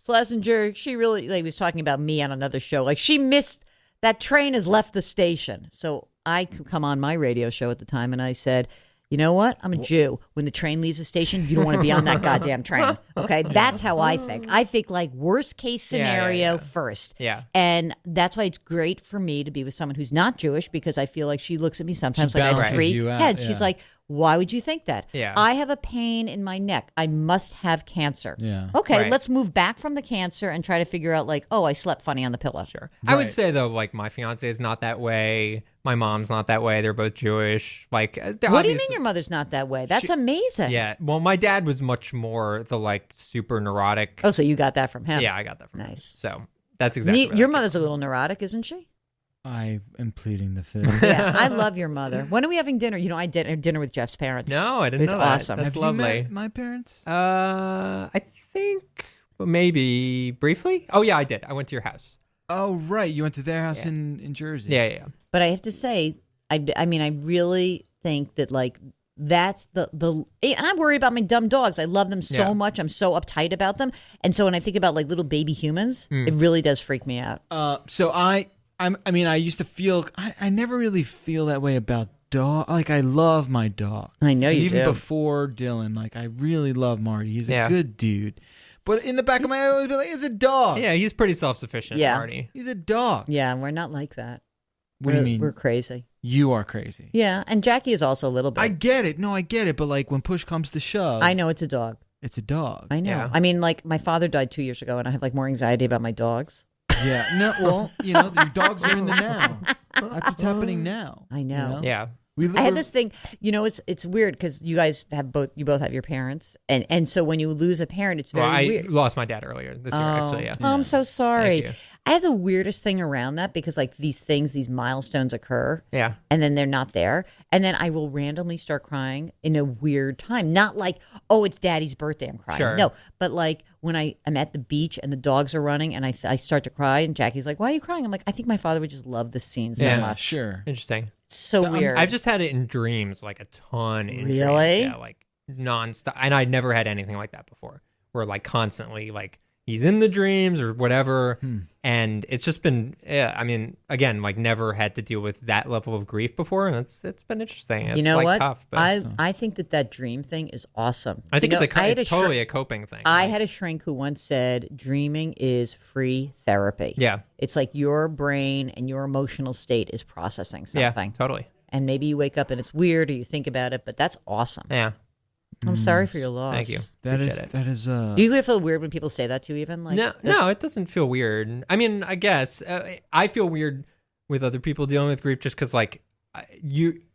Schlesinger, she really, like, he was talking about me on another show. Like, she missed, that train has left the station. So I could come on my radio show at the time, and I said, you know what? I'm a Jew. When the train leaves the station, you don't want to be on that goddamn train. Okay? That's how I think. I think like worst case scenario first. Yeah. And that's why it's great for me to be with someone who's not Jewish, because I feel like she looks at me sometimes She like I have balances three you out, heads. yeah. She's like, why would you think that? Yeah. I have a pain in my neck. I must have cancer. Yeah. Okay, Right. let's move back from the cancer and try to figure out like, oh, I slept funny on the pillow. Sure. I would Right. say though, like my fiance is not that way. My mom's not that way. They're both Jewish. Like, What do you mean your mother's not that way? That's amazing. Yeah. Well, my dad was much more the like super neurotic. Oh, so you got that from him. Yeah, I got that from him. Nice. So that's exactly what Your I mother's a little neurotic, isn't she? I am pleading the fifth. Yeah, I love your mother. When are we having dinner? You know, I did dinner with Jeff's parents. No, I didn't It's know that. awesome. That's Have lovely. you met my parents? I think maybe briefly. Oh yeah, I did. I went to your house. Oh, right. You went to their house in Jersey. Yeah. But I have to say, I mean, I really think that like that's the and I'm worried about my dumb dogs. I love them so Yeah. much. I'm so uptight about them. And so when I think about like little baby humans, it really does freak me out. So I mean, I used to feel. I never really feel that way about dog. Like I love my dog. I know And you even do. before Dylan, like I really love Marty. He's Yeah. a good dude. But in the back of my head, I always be like, it's a dog. Yeah, he's pretty self-sufficient, Yeah. Marty. He's a dog. Yeah, we're not like that. What do you mean? We're crazy. You are crazy. Yeah, and Jackie is also a little bit. I get it. No, I get it. But like when push comes to shove, I know it's a dog. it's a dog. I know. Yeah. I mean, like my father died 2 years ago, and I have like more anxiety about my dogs. Yeah. No. Well, your dogs are in the now. That's what's happening now. I know. Yeah. I had this thing, it's weird because you guys you both have your parents. And so when you lose a parent, it's very I weird. lost my dad earlier this year, actually. Yeah. Oh, I'm so sorry. Thank you. I had the weirdest thing around that because like these milestones occur. Yeah. And then they're not there. And then I will randomly start crying in a weird time. Not like, oh, it's daddy's birthday, I'm crying. Sure. No, but like when I'm at the beach and the dogs are running and I start to cry and Jackie's like, why are you crying? I'm like, I think my father would just love this scene so Yeah, much. sure. Interesting. So weird. I've just had it in dreams, like a ton in dreams. Really? Yeah, like nonstop. And I'd never had anything like that before. Where like constantly, like he's in the dreams or whatever. And it's just been, I mean, again, like never had to deal with that level of grief before. And it's been interesting. It's you know like what? tough. But I think that dream thing is awesome. I think it's totally a a coping thing. I Like, had a shrink who once said, dreaming is free therapy. Yeah. It's like your brain and your emotional state is processing something. Yeah, totally. And maybe you wake up and it's weird or you think about it, but that's awesome. Yeah. I'm sorry for your loss. Thank you. That Appreciate is. Do you feel weird when people say that to you even? Like, No, it doesn't feel weird. I mean, I guess I feel weird with other people dealing with grief just because, like,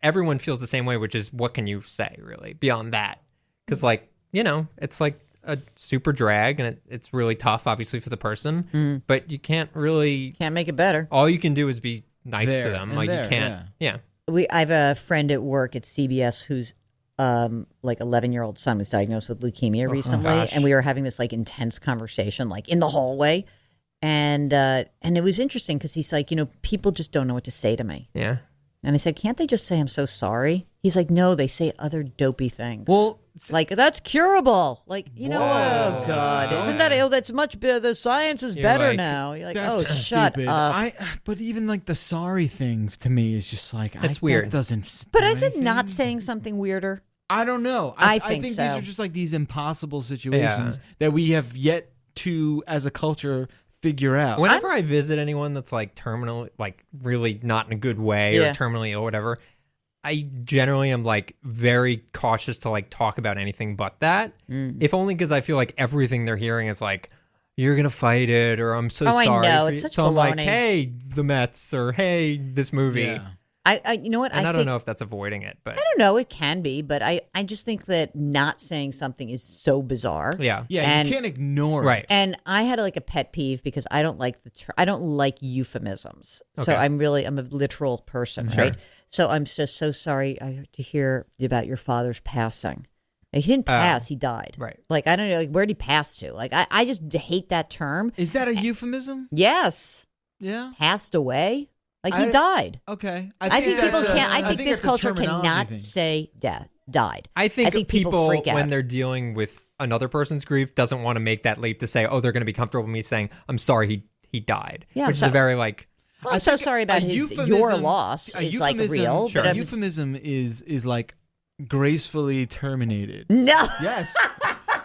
everyone feels the same way, which is what can you say really beyond that? Because, like, it's like a super drag and it's really tough, obviously, for the person, but you can't make it better. All you can do is be nice There to them. and Like, there, you can't. Yeah. I have a friend at work at CBS who's like 11-year-old son was diagnosed with leukemia recently, gosh. and we were having this like intense conversation like in the hallway, and it was interesting because he's like, people just don't know what to say to me, Yeah. and I said, can't they just say I'm so sorry? He's like, no, they say other dopey things. Well, like that's curable. Like Whoa. oh god, isn't that that's much better? The science is You're better like, now. You're like, that's oh, shut stupid. up. But even like the sorry thing to me is just like It's weird. That doesn't. But do is it anything. not saying something weirder? I don't know. I I think think so. these are just like these impossible situations that we have yet to, as a culture, figure out. Whenever I visit anyone that's like terminal, like really not in a good way Yeah. or terminally ill or whatever, I generally am like very cautious to like talk about anything but that. If only because I feel like everything they're hearing is like, you're going to fight it or I'm so I sorry. know. for It's you." such So I'm like, baloney. hey, the Mets or hey, this movie. Yeah. You know what? And I think, don't know if that's avoiding it, but I don't know. It can be, but I just think that not saying something is so bizarre. yeah. Yeah, And- you can't ignore Right. it. And I had like a pet peeve because I don't like I don't like euphemisms. So Okay. I'm a literal person, right? So I'm just so sorry to hear about your father's passing. Like, he didn't pass; he died. Right. Like I don't know, like where did he pass to? Like I just hate that term. Is that a euphemism? Yes, Yeah. passed away. Like he I- died. Okay. I think people that's a- can't. I think this that's a culture terminology cannot thing. say died. I think people freak out. when they're dealing with another person's grief doesn't want to make that leap to say, oh, they're going to be comfortable with me saying, I'm sorry he died. Yeah, which is so- a very like, Well, I'm so think sorry about a your euphemism- loss. a It's like euphemism- real. Sure. But A I'm- euphemism is like gracefully terminated. no. Yes.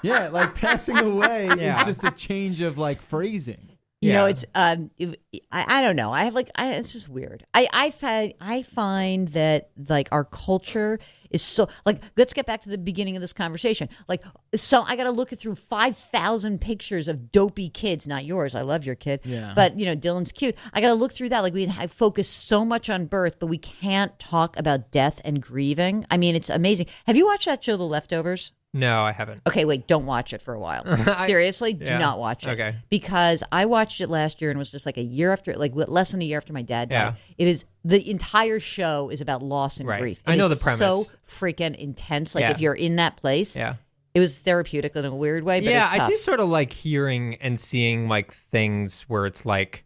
Yeah, like passing away Yeah. is just a change of like phrasing. You know, Yeah. it's I don't know. I have it's just weird. I find that like our culture is so like, let's get back to the beginning of this conversation. Like, so I got to look through 5,000 pictures of dopey kids, not yours. I love your kid. Yeah. But Dylan's cute. I got to look through that. Like we have focused so much on birth, but we can't talk about death and grieving. I mean, it's amazing. Have you watched that show, The Leftovers? no, I haven't. Okay, wait, don't watch it for a while. Seriously, do yeah. not watch it. Okay. Because I watched it last year and was just like a year after, like less than a year after my dad died. Yeah. It is, the entire show is about loss and Right. grief. I It know is the premise. so freaking intense. Like Yeah. if you're in that place, Yeah. it was therapeutic in a weird way, but Yeah, it's tough. I do sort of like hearing and seeing like things where it's like,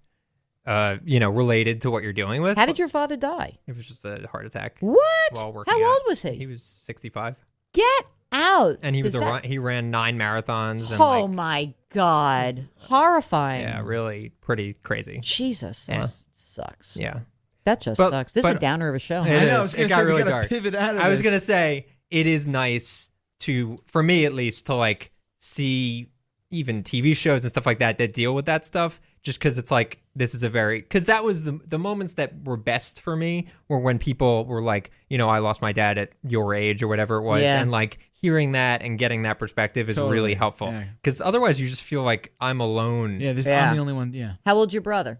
related to what you're dealing with. How did your father die? It was just a heart attack. What? While working How out. old was he? He was 65. Get out. And he was Does that- he ran 9 marathons. And Oh like, my God. Horrifying. yeah, really pretty crazy. Jesus. Yeah. That sucks. Yeah. That just But- sucks. This is a but- downer of a show. It I know. is. I was going It to got say really we got to dark. pivot out of I was this. going to say it is nice for me at least, to like see even TV shows and stuff like that deal with that stuff, just because it's like, this is because that was the moments that were best for me were when people were like, I lost my dad at your age or whatever it was. Yeah. And like hearing that and getting that perspective is really helpful. Because otherwise you just feel like I'm alone. Yeah, I'm the only one. Yeah. How old's your brother?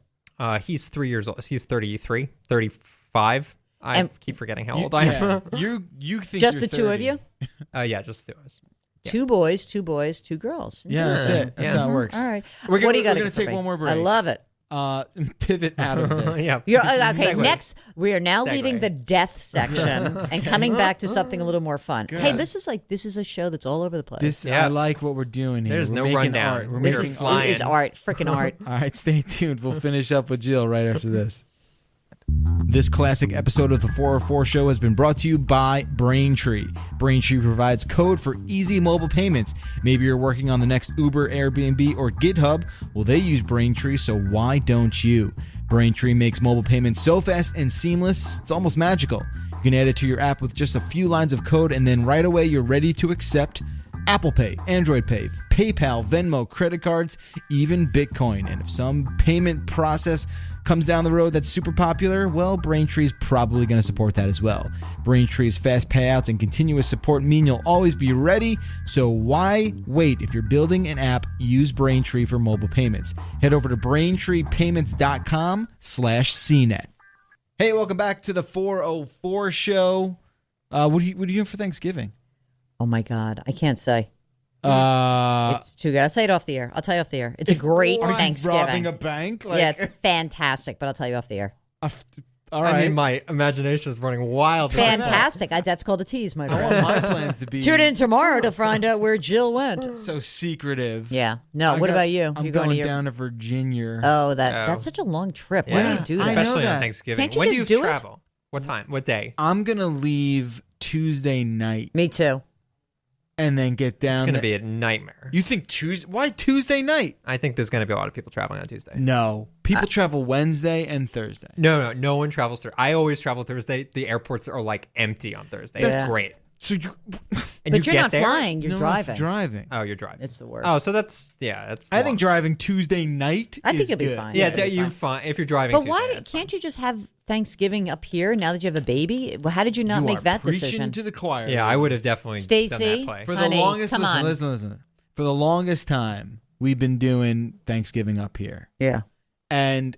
He's 3 years old. He's 33, 35. I keep forgetting how old I am. You think just you're the two of you? Yeah, just two of us. Yeah. Two boys, two girls. Yeah, that's it. That's how it works. All right. We're what do you got to take one more break. I love it. Pivot out of this. Yeah. Okay, next, we are now leaving the death section and coming back to something a little more fun. Good. Hey, this is a show that's all over the place. I like what we're doing here. There's we're no making rundown. art. We're This making is flying. It is art, freaking art. All right, stay tuned. We'll finish up with Jill right after this. This classic episode of the 404 Show has been brought to you by Braintree. Braintree provides code for easy mobile payments. Maybe you're working on the next Uber, Airbnb, or GitHub. Well, they use Braintree, so why don't you? Braintree makes mobile payments so fast and seamless, it's almost magical. You can add it to your app with just a few lines of code, and then right away you're ready to accept Apple Pay, Android Pay, PayPal, Venmo, credit cards, even Bitcoin. And if some payment process comes down the road that's super popular, well, Braintree's probably going to support that as well. Braintree's fast payouts and continuous support mean you'll always be ready, so why wait? If you're building an app, use Braintree for mobile payments. Head over to BraintreePayments.com/CNET. Hey, welcome back to the 404 Show. What are you doing for Thanksgiving? Oh my God, I can't say. It's too good. I'll say it off the air. I'll tell you off the air. It's a great Thanksgiving. Robbing a bank? Yeah, it's fantastic, but I'll tell you off the air. All right. I mean, my imagination is running wild. Fantastic. That's called a tease, my I friend. want my plans to be Tune in tomorrow to find out where Jill went. so secretive. Yeah. No, what about you? I'm You're going to down to Virginia. Oh, that's such a long trip. Why do you do that? I know Especially that. on Thanksgiving. Can't you When just do you do it? travel? What time? What day? I'm going to leave Tuesday night Me too. and then get down. It's going to be a nightmare. You think Tuesday? Why Tuesday night? I think there's going to be a lot of people traveling on Tuesday. No. People travel Wednesday and Thursday. No one travels Thursday. I always travel Thursday. The airports are like empty on Thursday. Yeah. That's great. So you, And But you you're get not there? flying. You're No, driving. Driving. Oh, you're driving. It's the worst. Oh, so that's I think driving Tuesday night I think is it'll be good. fine. Yeah, Yeah, it's you're fine. fine if you're driving. But Tuesday, why that's can't you just have Thanksgiving up here now that you have a baby? Well, how did you not You make are that preaching decision? to the choir. fine. Yeah, I would have definitely done Stacey? that play. For the Honey, longest, come on. listen. For the longest time, we've been doing Thanksgiving up here. Yeah. And,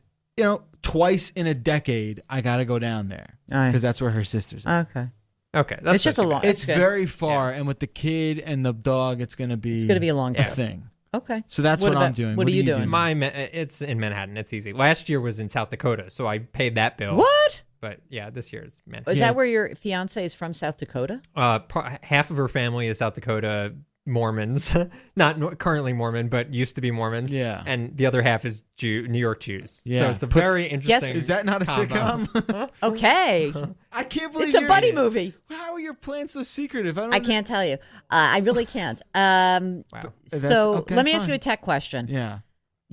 twice in a decade, I got to go down there. All right. Because that's where her sister's at. Okay. Okay, that's It's just not a too long- bad. It's good. very far, and with the kid and the dog, it's going to be a long a trip. thing. Okay. So that's what I'm doing. What are you doing? It's in Manhattan. It's easy. Last year was in South Dakota, so I paid that bill. What? But yeah, this year it's Manhattan. Is that where your fiance is from, South Dakota? Half of her family is South Dakota Mormons, not currently Mormon, but used to be Mormons. Yeah. And the other half is New York Jews. Yeah. So it's a very interesting. Is that not a combo. sitcom? Okay. I can't believe It's a buddy movie. How are your plans so secretive? I don't I can't tell you. I really can't. Wow. So okay, let me ask fine. you a tech question. Yeah.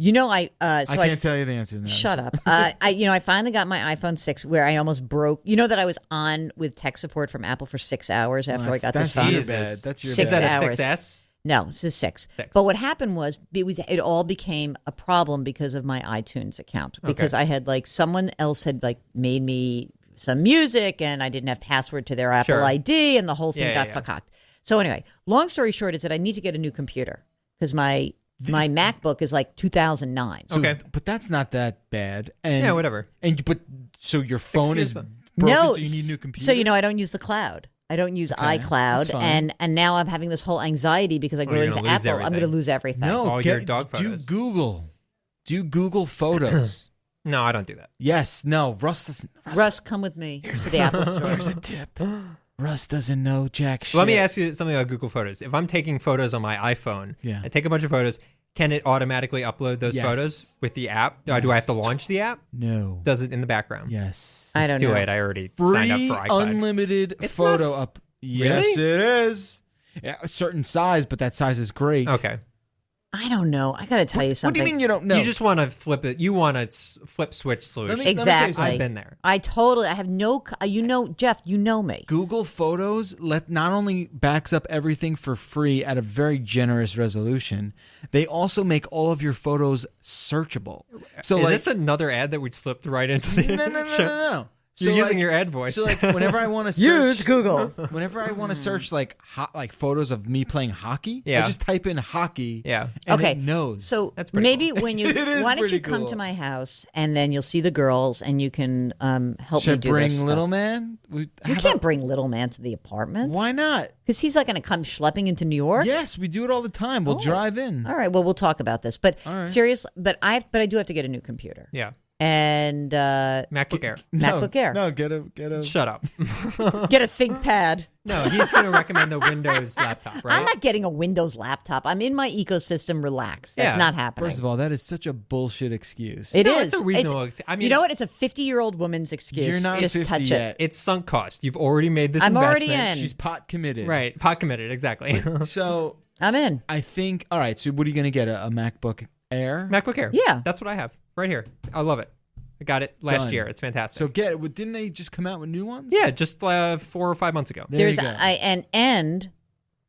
I can't tell you the answer to that. Shut up. I finally got my iPhone 6 where I almost broke. You know that I was on with tech support from Apple for 6 hours after I got this That's phone. your Jesus. bad. That's your 6 Is that bad. a hours. 6S? No, this is 6. 6. But what happened was it all became a problem because of my iTunes account. Because I had someone else had made me some music and I didn't have password to their Apple Sure. ID and the whole thing Yeah, got yeah. fucked. So anyway, long story short is that I need to get a new computer because my MacBook is 2009. So, Okay. But that's not that bad. And, Yeah, whatever. So your phone is Excuse broken, No, so you need a new computer? So I don't use the cloud. I don't use that's iCloud, fine. and now I'm having this whole anxiety because I go you're into gonna lose Apple. I'm going to everything. lose everything. No, All your dog photos. Do Google Photos. No, I don't do that. Yes. No. Russ doesn't. Russ, come with me to the Apple Store. Here's a tip. Russ doesn't know jack shit. Let me ask you something about Google Photos. If I'm taking photos on my iPhone, Yeah. I take a bunch of photos. Can it automatically upload those Yes. photos with the app? Do I have to launch the app? No. Does it in the background? Yes. I don't It's too know. late. I already Free signed up for iCloud. unlimited It's photo not up. Yes, Really? it is. Yeah, a certain size, but that size is great. Okay. I don't know. I got to tell you What something. do you mean you don't know? You just want to flip it. You want a flip switch solution. Exactly. I've been there. I have no, Jeff, you know me. Google Photos not only backs up everything for free at a very generous resolution, they also make all of your photos searchable. So Is this another ad that we slipped right into the show? No. You're using your ad voice. So whenever I want to search, Use Google. Whenever I want to search like photos of me playing hockey, I just type in hockey. Yeah. And Okay. it knows. So That's pretty maybe cool. when you, It is why don't you pretty come cool. to my house and then you'll see the girls and you can help should me I do bring this little stuff. man? You can't bring little man to the apartment Why not? because he's like going to come schlepping into New York. Yes, we do it all the time. We'll drive in. All right. Well, we'll talk about this. But All right. seriously, but I do have to get a new computer Yeah. and MacBook Air. MacBook Air. No, get a. Shut up. Get a ThinkPad. No, he's going to recommend the Windows laptop, right? I'm not getting a Windows laptop. I'm in my ecosystem. Relax. That's Yeah. not happening. First of all, that is such a bullshit excuse. It No, is. it's a reasonable. I mean, you know what? It's a 50-year-old woman's excuse. You're not Just 50 touch yet. it's sunk cost. You've already made this I'm investment. already in. She's pot committed. Right. Pot committed. Exactly. So I'm in. I think. All right. So what are you gonna get? A MacBook Air? MacBook Air. Yeah. That's what I have right here. I love it. I got it last Done. year. It's fantastic. So get it. Didn't they just come out with new ones? yeah, just 4 or 5 months ago. There you There's go. and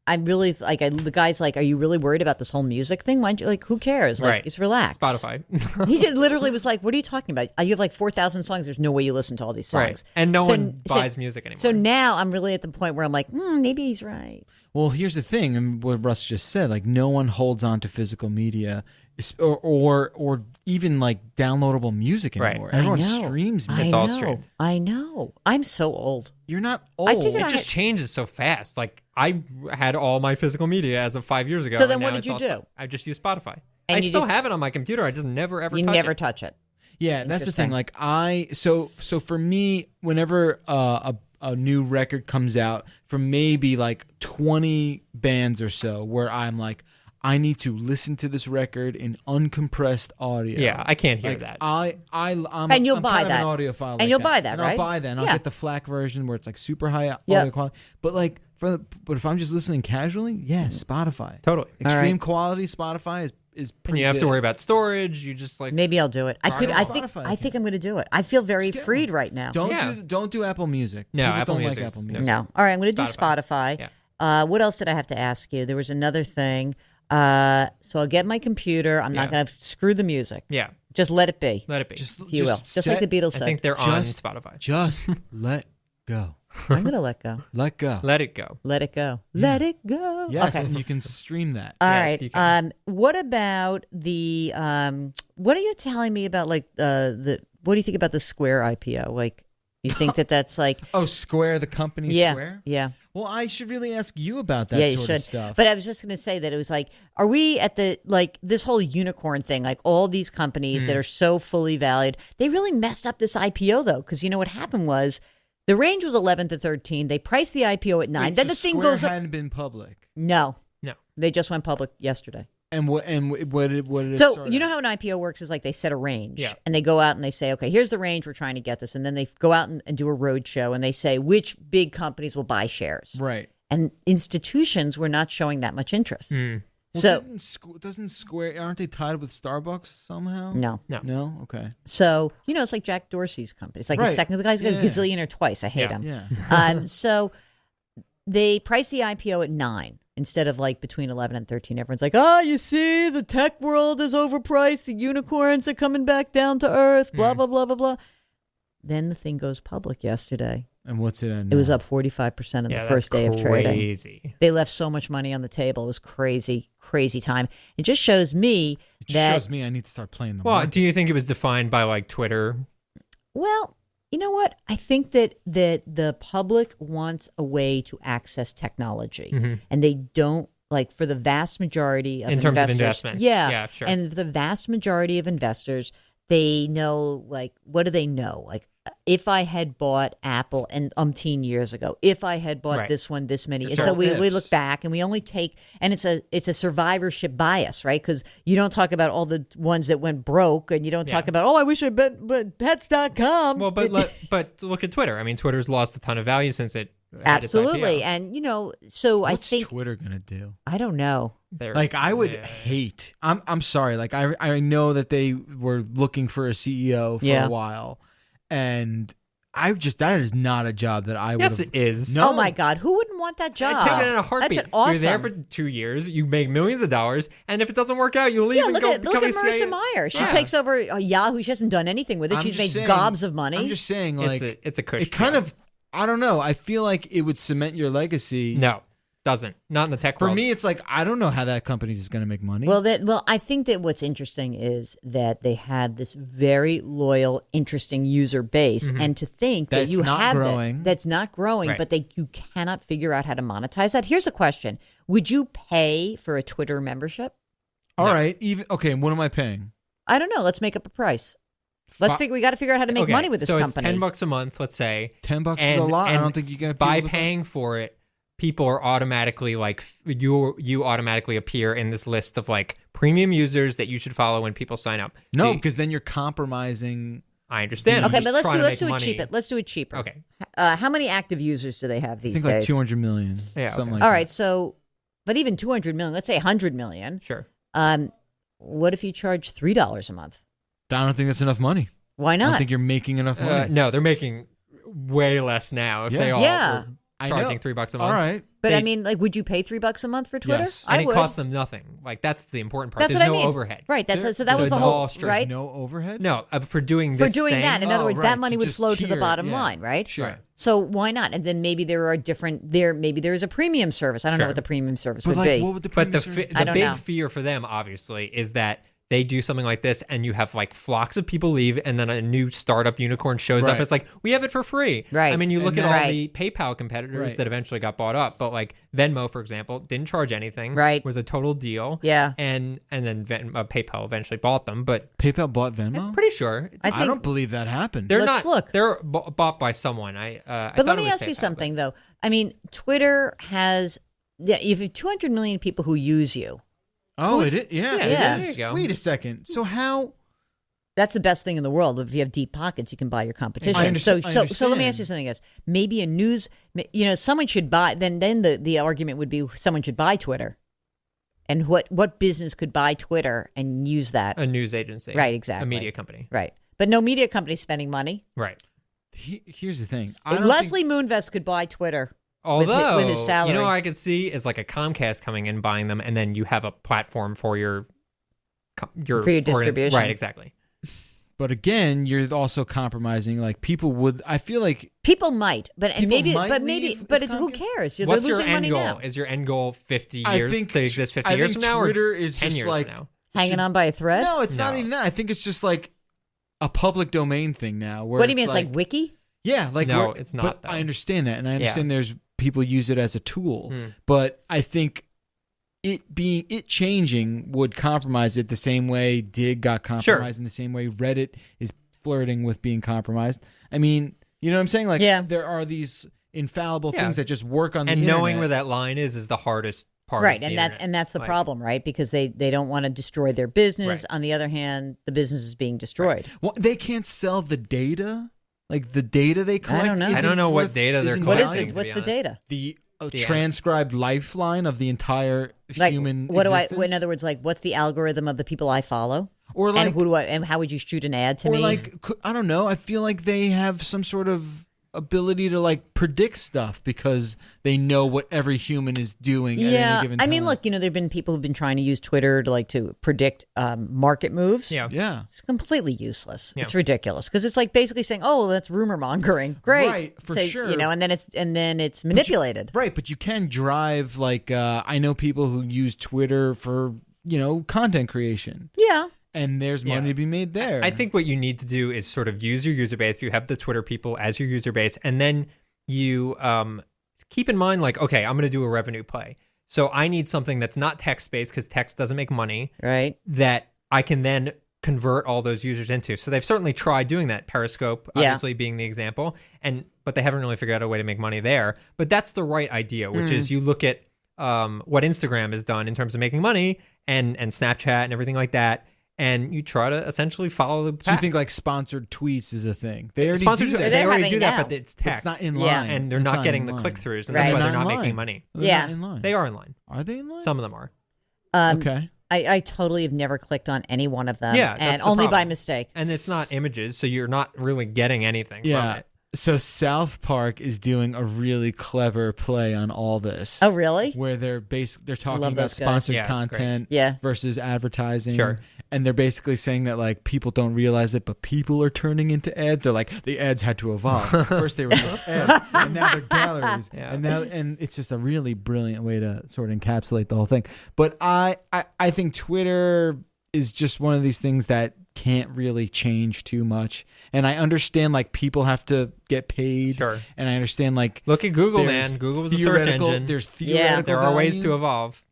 I really like. The guy's like, "Are you really worried about this whole music thing? Why don't you like? Who cares? Like, Right. it's relaxed." Spotify. He just literally was like, "What are you talking about? You have like 4,000 songs. There's no way you listen to all these songs." Right. And no So- one buys music anymore. So now I'm really at the point where I'm like, maybe he's right. Well, here's the thing, and what Russ just said, like no one holds on to physical media, or even like downloadable music Right. anymore. Everyone I know. streams music. It's all streamed. I know. I'm so old. You're not old. I think it just changes so fast. Like I had all my physical media as of 5 years ago. So then and what now did it's you all do? I just use Spotify. And I you still just- have it on my computer. I just never ever You touch never it. touch it. Yeah, that's the thing. Interesting. Like so for me, whenever a new record comes out from maybe like 20 bands or so, where I'm like, I need to listen to this record in uncompressed audio. Yeah, I can't hear Like that. I'm And you'll I'm buy kind of that. an audiophile, And like you'll buy that, and right? I'll buy that. And I'll Yeah. get the FLAC version where it's like super high Yeah. audio quality. But like but if I'm just listening casually, yeah, Spotify. Totally. Extreme right. quality Spotify is And pretty you have good. to worry about storage. You just like Maybe I'll do it. I Try could. it I on think. Spotify, I think I'm going to do it. I feel very Just get freed one. right now. Don't do Apple Music. No, People Apple don't Music like is- Apple no. Music. No. All right. I'm going to do Spotify. Spotify. What else did I have to ask you? There was another thing. So I'll get my computer. I'm not Yeah. going to screw the music. yeah, Just let it be, let it be. Just if you will. Just like the Beatles I said. think they're on Just- Spotify. Just let go. I'm going to let go. Let go. Let it go. Let it go. Let it go. Yes, Okay. and you can stream that. All Yes, right. you can. What about the? What are you telling me about? Like the? What do you think about the Square IPO? Like, you think that's like? Oh, Square, the company Yeah. Square? Yeah. Well, I should really ask you about that Yeah, you sort should. of stuff. But I was just going to say that it was like, are we at the like this whole unicorn thing? Like all these companies that are so fully valued, they really messed up this IPO though, because you know what happened was the range was 11 to 13. They priced the IPO at 9. Wait, Then so the thing Square goes up. hadn't been public. No, No. they just went public yesterday. And what did it So start you know at? how an IPO works is like they set a range, Yeah. and they go out and they say, okay, here's the range we're trying to get this, and then they go out and do a road show, and they say which big companies will buy shares, Right. and institutions were not showing that much interest. Well, So doesn't Square, aren't they tied with Starbucks somehow? no. No? Okay. So, you know, it's like Jack Dorsey's company. It's like Right. the second, the guy's got Yeah. a gazillionaire twice. I hate Yeah. him. Yeah. So they priced the IPO at 9 instead of like between 11 and 13. Everyone's like, oh, you see, the tech world is overpriced. The unicorns are coming back down to earth, blah, blah, blah, blah, blah. Then the thing goes public yesterday. And what's it at It was now? up 45% in Yeah, the first day that's of trading. crazy. They left so much money on the table. It was crazy, crazy time. It just shows me It just that shows me I need to start playing the Well, market. do you think it was defined by like Twitter? Well, you know what? I think that the public wants a way to access technology, and they don't like for the vast majority of In terms of investors. investments. Yeah, Yeah, sure. And the vast majority of investors, they know like what do they know? Like if I had bought Apple and umpteen years ago, if I had bought Right. this one this many, It's and so all we ifs. look back and we only take and it's a survivorship bias, right? Because you don't talk about all the ones that went broke, and you don't talk Yeah. about I wish I bet pets.com. Well, but look at Twitter. I mean, Twitter's lost a ton of value since it had its Absolutely. IPO. And, you know, so What's I think, Twitter gonna do? I don't know. Like I would hate. I'm sorry. Like I know that they were looking for a CEO for a while, and that is not a job that I would. Yes, it is. No. Oh my God, who wouldn't want that job? I'd take it in a heartbeat. That's awesome. You're there for 2 years. You make millions of dollars, and if it doesn't work out, you leave and go become a Marissa CEO. Meyer. She takes over Yahoo. She hasn't done anything with it. She's made gobs of money. I'm just saying, like it's a cushion. It kind of. I don't know. I feel like it would cement your legacy. No. Doesn't. Not in the tech world. For me, it's like, I don't know how that company is going to make money. Well, I think that what's interesting is that they had this very loyal, interesting user base, and to think that you have that's not growing, but you cannot figure out how to monetize that. Here's a question: would you pay for a Twitter membership? All right. Okay. What am I paying? I don't know. Let's make up a price. We got to figure out how to make money with this company. So it's $10 a month. Let's say $10 is a lot. I don't think you can. By paying for it, people are automatically like you automatically appear in this list of like premium users that you should follow when people sign up. No, because then you're compromising. I understand. Okay, but let's do it cheaper. Let's do it cheaper. Okay. How many active users do they have these days? I think like 200 million. Yeah. Something like All that. right. So, but even 200 million. Let's say 100 million. Sure. What if you charge $3 a month? I don't think that's enough money. Why not? I don't think you're making enough money. No, they're making way less now. If they all were charging $3 a month. All right. But I mean, like, would you pay $3 a month for Twitter? Yes. And I would. It costs them nothing. Like that's the important part. That's There's what no I mean. overhead. Right. So that was the whole right. No overhead. No, for doing For this doing thing, that, in other words, right, that money to would just flow to the tier, bottom yeah. line, right? Sure. Right. So why not? And then maybe there are maybe there is a premium service. I don't know Sure. what the premium service But would like, be. what would the But premium service be? I the don't big know. fear for them, obviously, is that they do something like this and you have like flocks of people leave and then a new startup unicorn shows up. Right. It's like, we have it for free. Right. I mean, you look And at all right. the PayPal competitors Right. that eventually got bought up, but like Venmo, for example, didn't charge anything. Right. Was a total deal. Yeah. And then PayPal eventually bought them, but PayPal bought Venmo. I'm pretty sure. I I don't believe that happened. They're Let's not. look. They're bought by someone. But let me ask you something, though. I mean, Twitter has you have 200 million people who use you. Oh, it is. Yeah, Yeah. it There you is. go. Wait a second. So how? That's the best thing in the world. If you have deep pockets, you can buy your competition. I understand. So let me ask you something else. Maybe a news, someone should buy. Then the argument would be someone should buy Twitter. And what business could buy Twitter and use that? A news agency. Right, exactly. A media company. Right. But no media company spending money. Right. Here's the thing. I don't Leslie Moonves could buy Twitter. Although, with his salary. you know what I could see is like a Comcast coming in, buying them, and then you have a platform for your distribution. Right, exactly. But again, you're also compromising. Like people would. I feel like People might, but People maybe, might but leave maybe, but if who Comcast- cares? They're What's your losing end money goal? now. Is your end goal 50 I years think to exist 50 I years think from now, Twitter or is 10 just years like from now? Hanging on by a thread? No, it's not No. even that. I think it's just like a public domain thing now. Where What do you mean? it's It's like Wiki? yeah, like No, where- it's not, But though. I understand that, and I understand there's people use it as a tool. But I think it changing would compromise it the same way Dig got compromised, in the same way Reddit is flirting with being compromised. I mean, you know what I'm saying? Like, there are these infallible things that just work on the and internet. knowing where that line is the hardest part. Right, of the and internet. that's the Like, problem, right? Because they don't want to destroy their business. Right. On the other hand, the business is being destroyed. Well, they can't sell the data. Like the data they collect. don't know. I don't know what data they're isn't What is collecting, valuable. to what's be the honest. data? The Yeah. transcribed lifeline of the entire Like, human what do existence? in other words, like, what's the algorithm of the people I follow? Or like, and how would you shoot an ad to or me? like, I don't know. I feel like they have some sort of ability to like predict stuff because they know what every human is doing at any given time. I mean, look, there've been people who've been trying to use Twitter to predict market moves. Yeah. Yeah. It's completely useless. Yeah. It's ridiculous because it's like basically saying, "Oh, that's rumor mongering." Great, Right, for sure. and then it's manipulated. Right, but you can drive like I know people who use Twitter for, content creation. Yeah. And there's money to be made there. I think what you need to do is sort of use your user base. You have the Twitter people as your user base, and then you keep in mind, like, okay, I'm going to do a revenue play. So I need something that's not text-based because text doesn't make money, Right. that I can then convert all those users into. So they've certainly tried doing that, Periscope obviously being the example, but they haven't really figured out a way to make money there. But that's the right idea, which is you look at what Instagram has done in terms of making money and Snapchat and everything like that, and you try to essentially follow the path. So you think like sponsored tweets is a thing? They already Sponsored do that. they They're already having do that, now. but it's text. It's not in Yeah. line. And they're It's not getting in the line. click-throughs, and Right. that's why They're they're not in making line. money. They're Yeah. not in line. They are in line. Are they in line? Some of them are. Okay. I totally have never clicked on any one of them. Yeah, that's and the only by problem. mistake. And it's not images, so you're not really getting anything from Yeah. it. So South Park is doing a really clever play on all this. Oh, really? Where they're talking love about those guys. sponsored Yeah, it's great. content Yeah. versus advertising. Sure. And they're basically saying that like people don't realize it, but people are turning into ads. They're like, the ads had to evolve. First they were just ads, and now they're galleries. Yeah. And it's just a really brilliant way to sort of encapsulate the whole thing. But I think Twitter is just one of these things that can't really change too much. And I understand like people have to get paid. Sure. And I understand like Look at Google, man. there's Google was a search theoretical- engine. There's theoretical There are ways value. to evolve.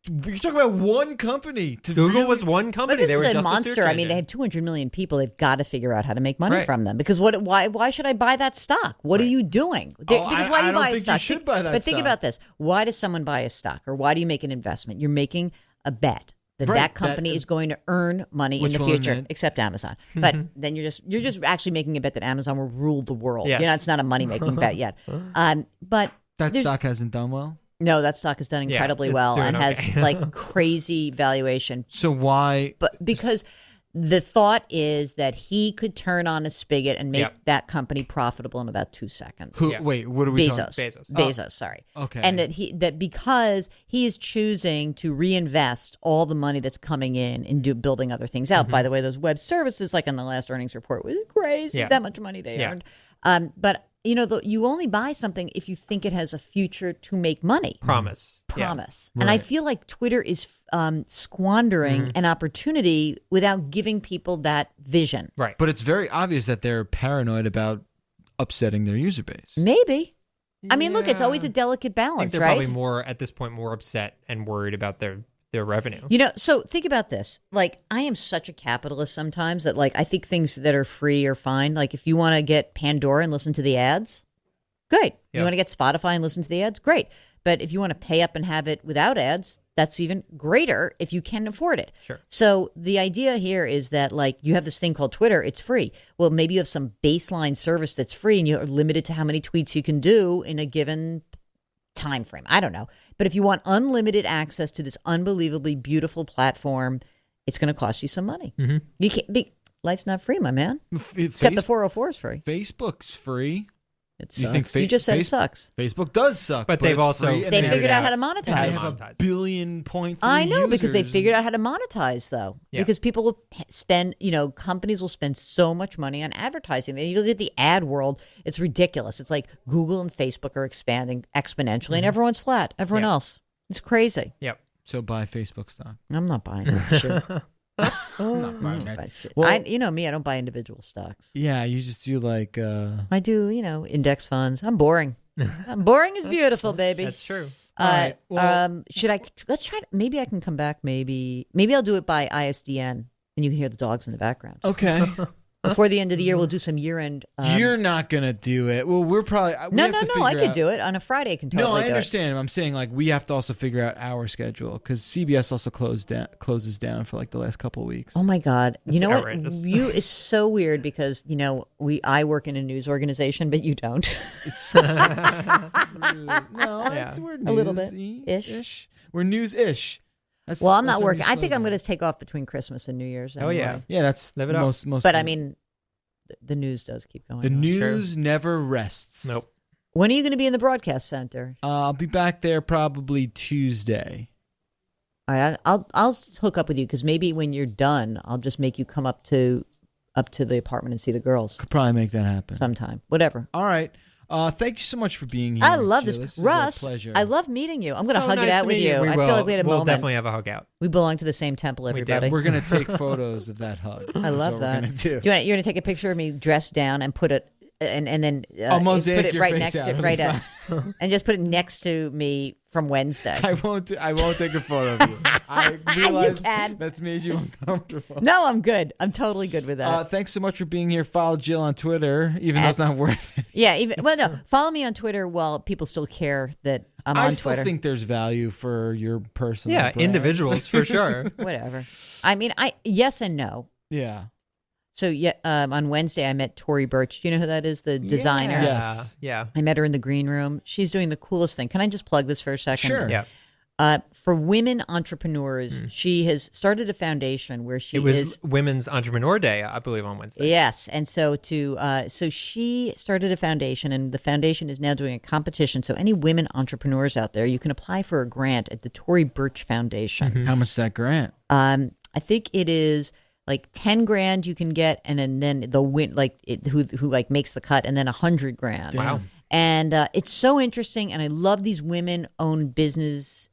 You're talking about one company. Google was one But company. this They were is a just monster. A search I mean, they engine. have 200 million people. They've got to figure out how to make money Right. from them. Because why should I buy that stock? What are you doing? Because why do you I don't buy a think stock? you should buy that But think stock. about this. Why does someone buy a stock? Or why do you make an investment? You're making a bet that Right, that company that- is going to earn money in Which the will future, earn it. except Amazon. But then you're just actually making a bet that Amazon will rule the world. Yes. You know, it's not a money making bet yet. But That there's- stock hasn't done well. no, that stock has done incredibly it's well doing and has okay. like crazy valuation. So why? But because the thought is that he could turn on a spigot and make Yep. that company profitable in about 2 seconds. Who? Yeah. Wait, what are we talking? Bezos, sorry. Okay. And that because he is choosing to reinvest all the money that's coming in building other things out. By the way, those web services, like in the last earnings report, was crazy. Yeah. That much money they Yeah. earned. But you know, you only buy something if you think it has a future to make money. Promise. Yeah. Promise. And I Right. feel like Twitter is squandering an opportunity without giving people that vision. Right. But it's very obvious that they're paranoid about upsetting their user base. Maybe. I mean, look, it's Yeah. always a delicate I think balance, they're right? probably more at this point more upset and worried about their revenue. You know, so think about this. Like, I am such a capitalist sometimes that, like, I think things that are free are fine. Like, if you want to get Pandora and listen to the ads, great. You Yeah. want to get Spotify and listen to the ads, great. But if you want to pay up and have it without ads, that's even greater if you can afford it. Sure. So the idea here is that, like, you have this thing called Twitter. It's free. Well, maybe you have some baseline service that's free and you're limited to how many tweets you can do in a given time frame. I don't know. But if you want unlimited access to this unbelievably beautiful platform, it's going to cost you some money. Mm-hmm. You can't be, life's not free, my man. Except the 404 is free. Facebook's free. It You sucks. think You just said it sucks. Facebook does suck, But they've it's also free, and They figured figured out out how to and they monetize. have Monetize. a billion point. I know, because they users. figured out how to monetize, though. Yeah. Because people will spend, companies will spend so much money on advertising. Then you look at the ad world, it's ridiculous. It's like Google and Facebook are expanding exponentially, and everyone's flat. Everyone Yeah. else. It's crazy. Yep. So buy Facebook stock. I'm not buying that shit. I'm not buying that. Buy shit. Well- You know me, I don't buy individual stocks. Yeah, you just do like. I do, index funds. I'm boring. I'm boring is beautiful, baby. That's true. All right, well- Let's try. Maybe I can come back. Maybe I'll do it by ISDN, and you can hear the dogs in the background. Okay, Before the end of the year, we'll do some year-end. you're not gonna do it. Well, we're probably. No. I could do it on a Friday. I can totally No, I do it. understand. I'm saying like we have to also figure out our schedule because CBS also closes down for like the last couple of weeks. Oh my God! You know outrageous. what? You is so weird because I work in a news organization, but you don't. It's no, Yeah. we're A little bit. news-ish. We're news-ish. That's, Well, I'm that's not our working. new I think I'm slogan. going to take off between Christmas and New Year's. Oh, yeah. anyway. Yeah, that's Live it up. most. But I of- mean, the news does keep going. the on. news never rests. Nope. When are you going to be in the broadcast center? I'll be back there probably Tuesday. All right, I'll hook up with you because maybe when you're done, I'll just make you come up to the apartment and see the girls Could probably make that happen. sometime. Whatever. All right. Thank you so much for being here. I love Jill. this, is Russ. a pleasure. I love meeting you. I'm going to So hug nice it out to with meet you. We I will, feel like we had a we'll moment. definitely have a hug out. We belong to the same temple, We do. everybody. We're gonna take photos of that hug. I That's love what that. We're gonna do. You're gonna take a picture of me dressed down and put it and then I'll mosaic put it your right face next out. to It'll right be up, and just put it next to me from Wednesday. I won't take a photo of you. I realize can. that's made you uncomfortable. No, I'm good. I'm totally good with that. Thanks so much for being here. Follow Jill on Twitter, even though it's not worth it. Yeah, follow me on Twitter while people still care that I'm I on still Twitter. think there's value for your personal. Yeah, brand. individuals for sure. Whatever. I mean, yes and no. Yeah. So yeah, on Wednesday I met Tori Birch. Do you know who that is? The designer. Yeah. Yes. Yeah. I met her in the green room. She's doing the coolest thing. Can I just plug this for a second? Sure. Yeah. for women entrepreneurs. She has started a foundation where she It was Women's Entrepreneur Day, I believe, on Wednesday. Yes, and so so she started a foundation, and the foundation is now doing a competition. So any women entrepreneurs out there, you can apply for a grant at the Tory Burch Foundation. How much is that grant? I think it is like 10 grand you can get, and then the win who like makes the cut, and then 100 grand. Wow. And it's so interesting, and I love these women-owned business.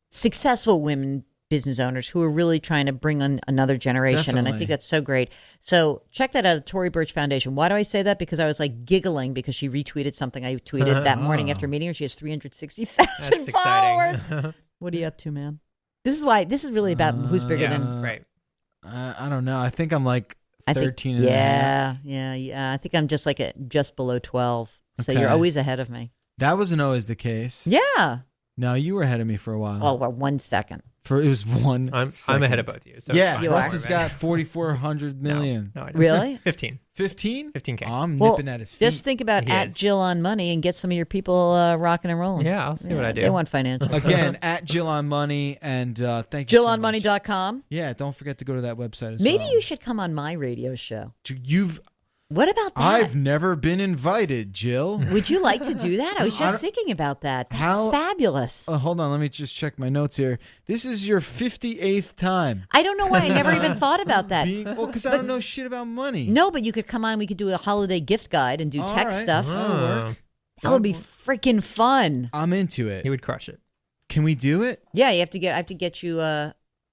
Successful women business owners who are really trying to bring on another generation. And I think that's so great. So check that out at Tory Burch Foundation. Why do I say that? Because I was like giggling because she retweeted something I tweeted that morning after meeting her. She has 360,000 followers. What are you up to, man? This is really about who's bigger than. Right. I don't know. I think I'm like 13 and a half. Yeah. I think I'm just below 12. So Okay. you're always ahead of me. That wasn't always the case. Yeah. No, you were ahead of me for a while. Oh, well, 1 second. It was one. I'm second. ahead of both of you. So Yeah, it's fine. Russ has got 4,400 million. No, I don't. Really? 15. 15? 15K. I'm Well, nipping at his feet. just think about He at is. Jill on Money and get some of your people rocking and rolling. Yeah, I'll see what I do. They want financial. Again, at Jill on Money, and thank you so much. JillOnMoney.com. Yeah, don't forget to go to that website as Maybe well. you should come on my radio show. What about that? I've never been invited, Jill. Would you like to do that? I was just thinking about that. That's fabulous. Hold on, let me just check my notes here. This is your 58th time. I don't know why I never even thought about that. Because I don't know shit about money. No, but you could come on. We could do a holiday gift guide and do All tech right. stuff. That'll work. That would be freaking fun. I'm into it. He would crush it. Can we do it? Yeah, I have to get you.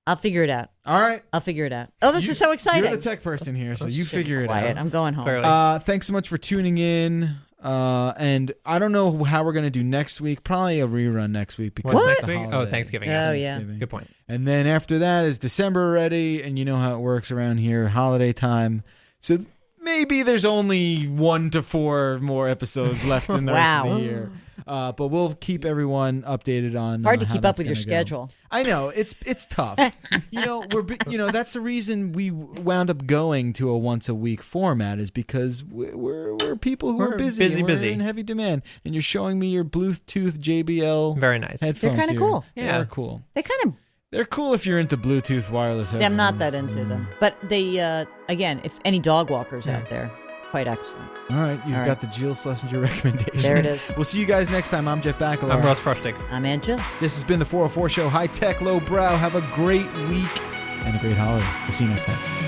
I'll figure it out. All right. I'll figure it out. Oh, this is so exciting. You're the tech person here, so you figure it Quiet. out. I'm going home. Clearly. Thanks so much for tuning in. And I don't know how we're going to do next week. Probably a rerun next week because What's it's next the week? holiday. Oh, Thanksgiving. Oh, yeah. Good point. And then after that is December already, and you know how it works around here, holiday time. So maybe there's only 1 to 4 more episodes left in the rest of the year. But we'll keep everyone updated on. Hard to how keep that's up with your gonna go. schedule. I know it's tough. That's the reason we wound up going to a once a week format is because we're people who are busy. And we're in heavy demand. And you're showing me your Bluetooth JBL. Very nice. Headphones. They're kind of cool. Yeah. They're cool. They're cool if you're into Bluetooth wireless headphones. I'm not that into them, but they again, if any dog walkers out there, quite excellent. All right, you've got the Jill Schlesinger recommendation. There it is. We'll see you guys next time. I'm Jeff Bakalar. I'm Russ Frushtick. I'm Aunt Jill. This has been the 404 Show. High tech, low brow. Have a great week and a great holiday. We'll see you next time.